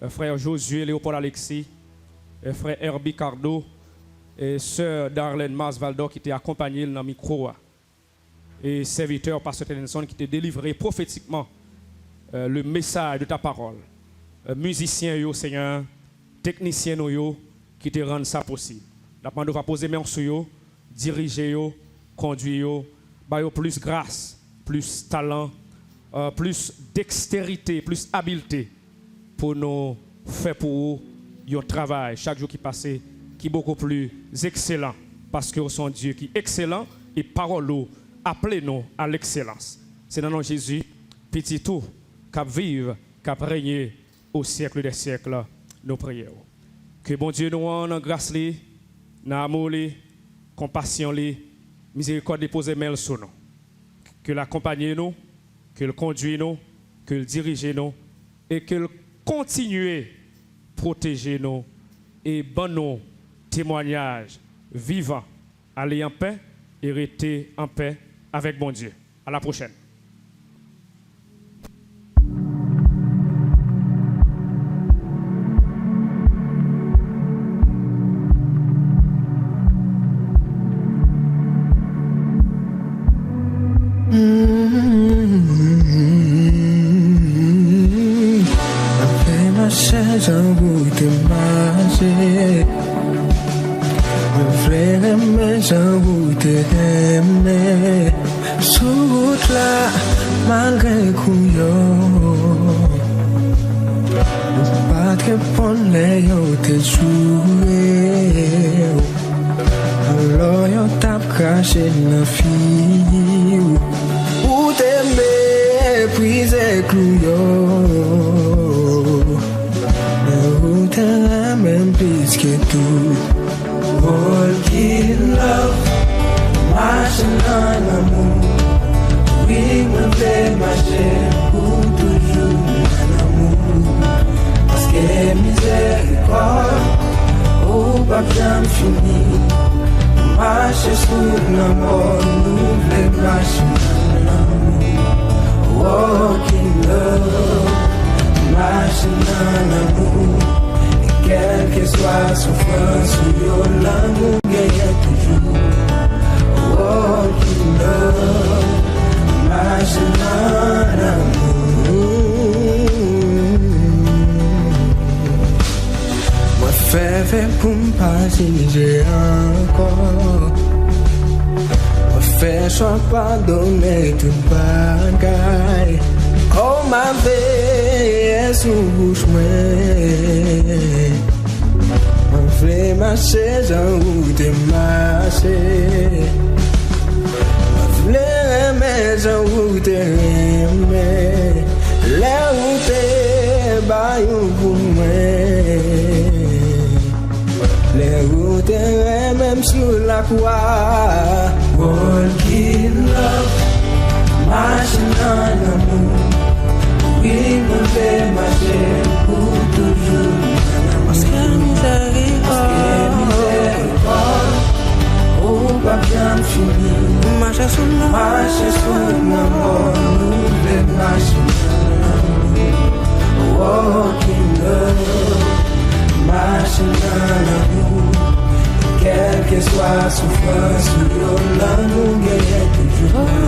Frère Josué, Léopold Alexis, frère Herbie Cardo et sœur Darlene Masvaldo qui t'a accompagné dans le micro. Et serviteur pasteur Tennyson qui t'a délivré prophétiquement le message de ta parole. Musiciens, Seigneur, techniciens, qui te rendent ça possible. La demande va poser main sur eux, diriger, conduire, bailler plus grâce, plus talent, plus dextérité, plus habileté pour nous faire pour eux un travail chaque jour qui passe qui est beaucoup plus excellent parce que nous sommes Dieu qui est excellent et parole appelez-nous à l'excellence. C'est dans le nom de Jésus, petit tout, cap vive, cap régner au siècle des siècles, nous prions. Que bon Dieu nous en grâce, dans amour, compassion, miséricorde déposer mail sur nous. Que l'accompagne nous, que le conduise nous, que le dirige nous et que le continue protéger nous et bon nous témoignage vivant. Allez en paix et restez en paix avec bon Dieu. À la prochaine. J'en goûte manger, vraiment j'en goûte aimer. Sous là, malgré couillon, pas que pour les te jouer. Alors y'en tape caché la fille, ou t'aimer, puis couillon. Même plus que tout. Walk in love, marching en amour. Oui, me fait marcher pour toujours en amour. Parce que miséricorde, oh, pas bien fini. Marcher sous l'amour, nous voulons marcher en amour. Walk in love, marching en amour. Quelle que soit la souffrance, l'amour gagne toujours. Walk in love, marching en amour. Moi, fais pour m'passer, j'ai encore. Moi, fais choix pardonner tout bagaille. Oh, ma vie, sous bouche, on fait marcher, j'en goûte marcher. On fait aimer, j'en goûte aimer. Les routes, baillons pour moi. Les routes, même sur la croix. Walk in love, marching en amour. Oui, me fait marcher pour toujours. Parce que miséricorde, oh, pas bien fini. Marcher sous l'amour, nous voulons marcher en amour. Walk in love, marcher en amour. Quelle que soit la souffrance, l'amour gagne toujours.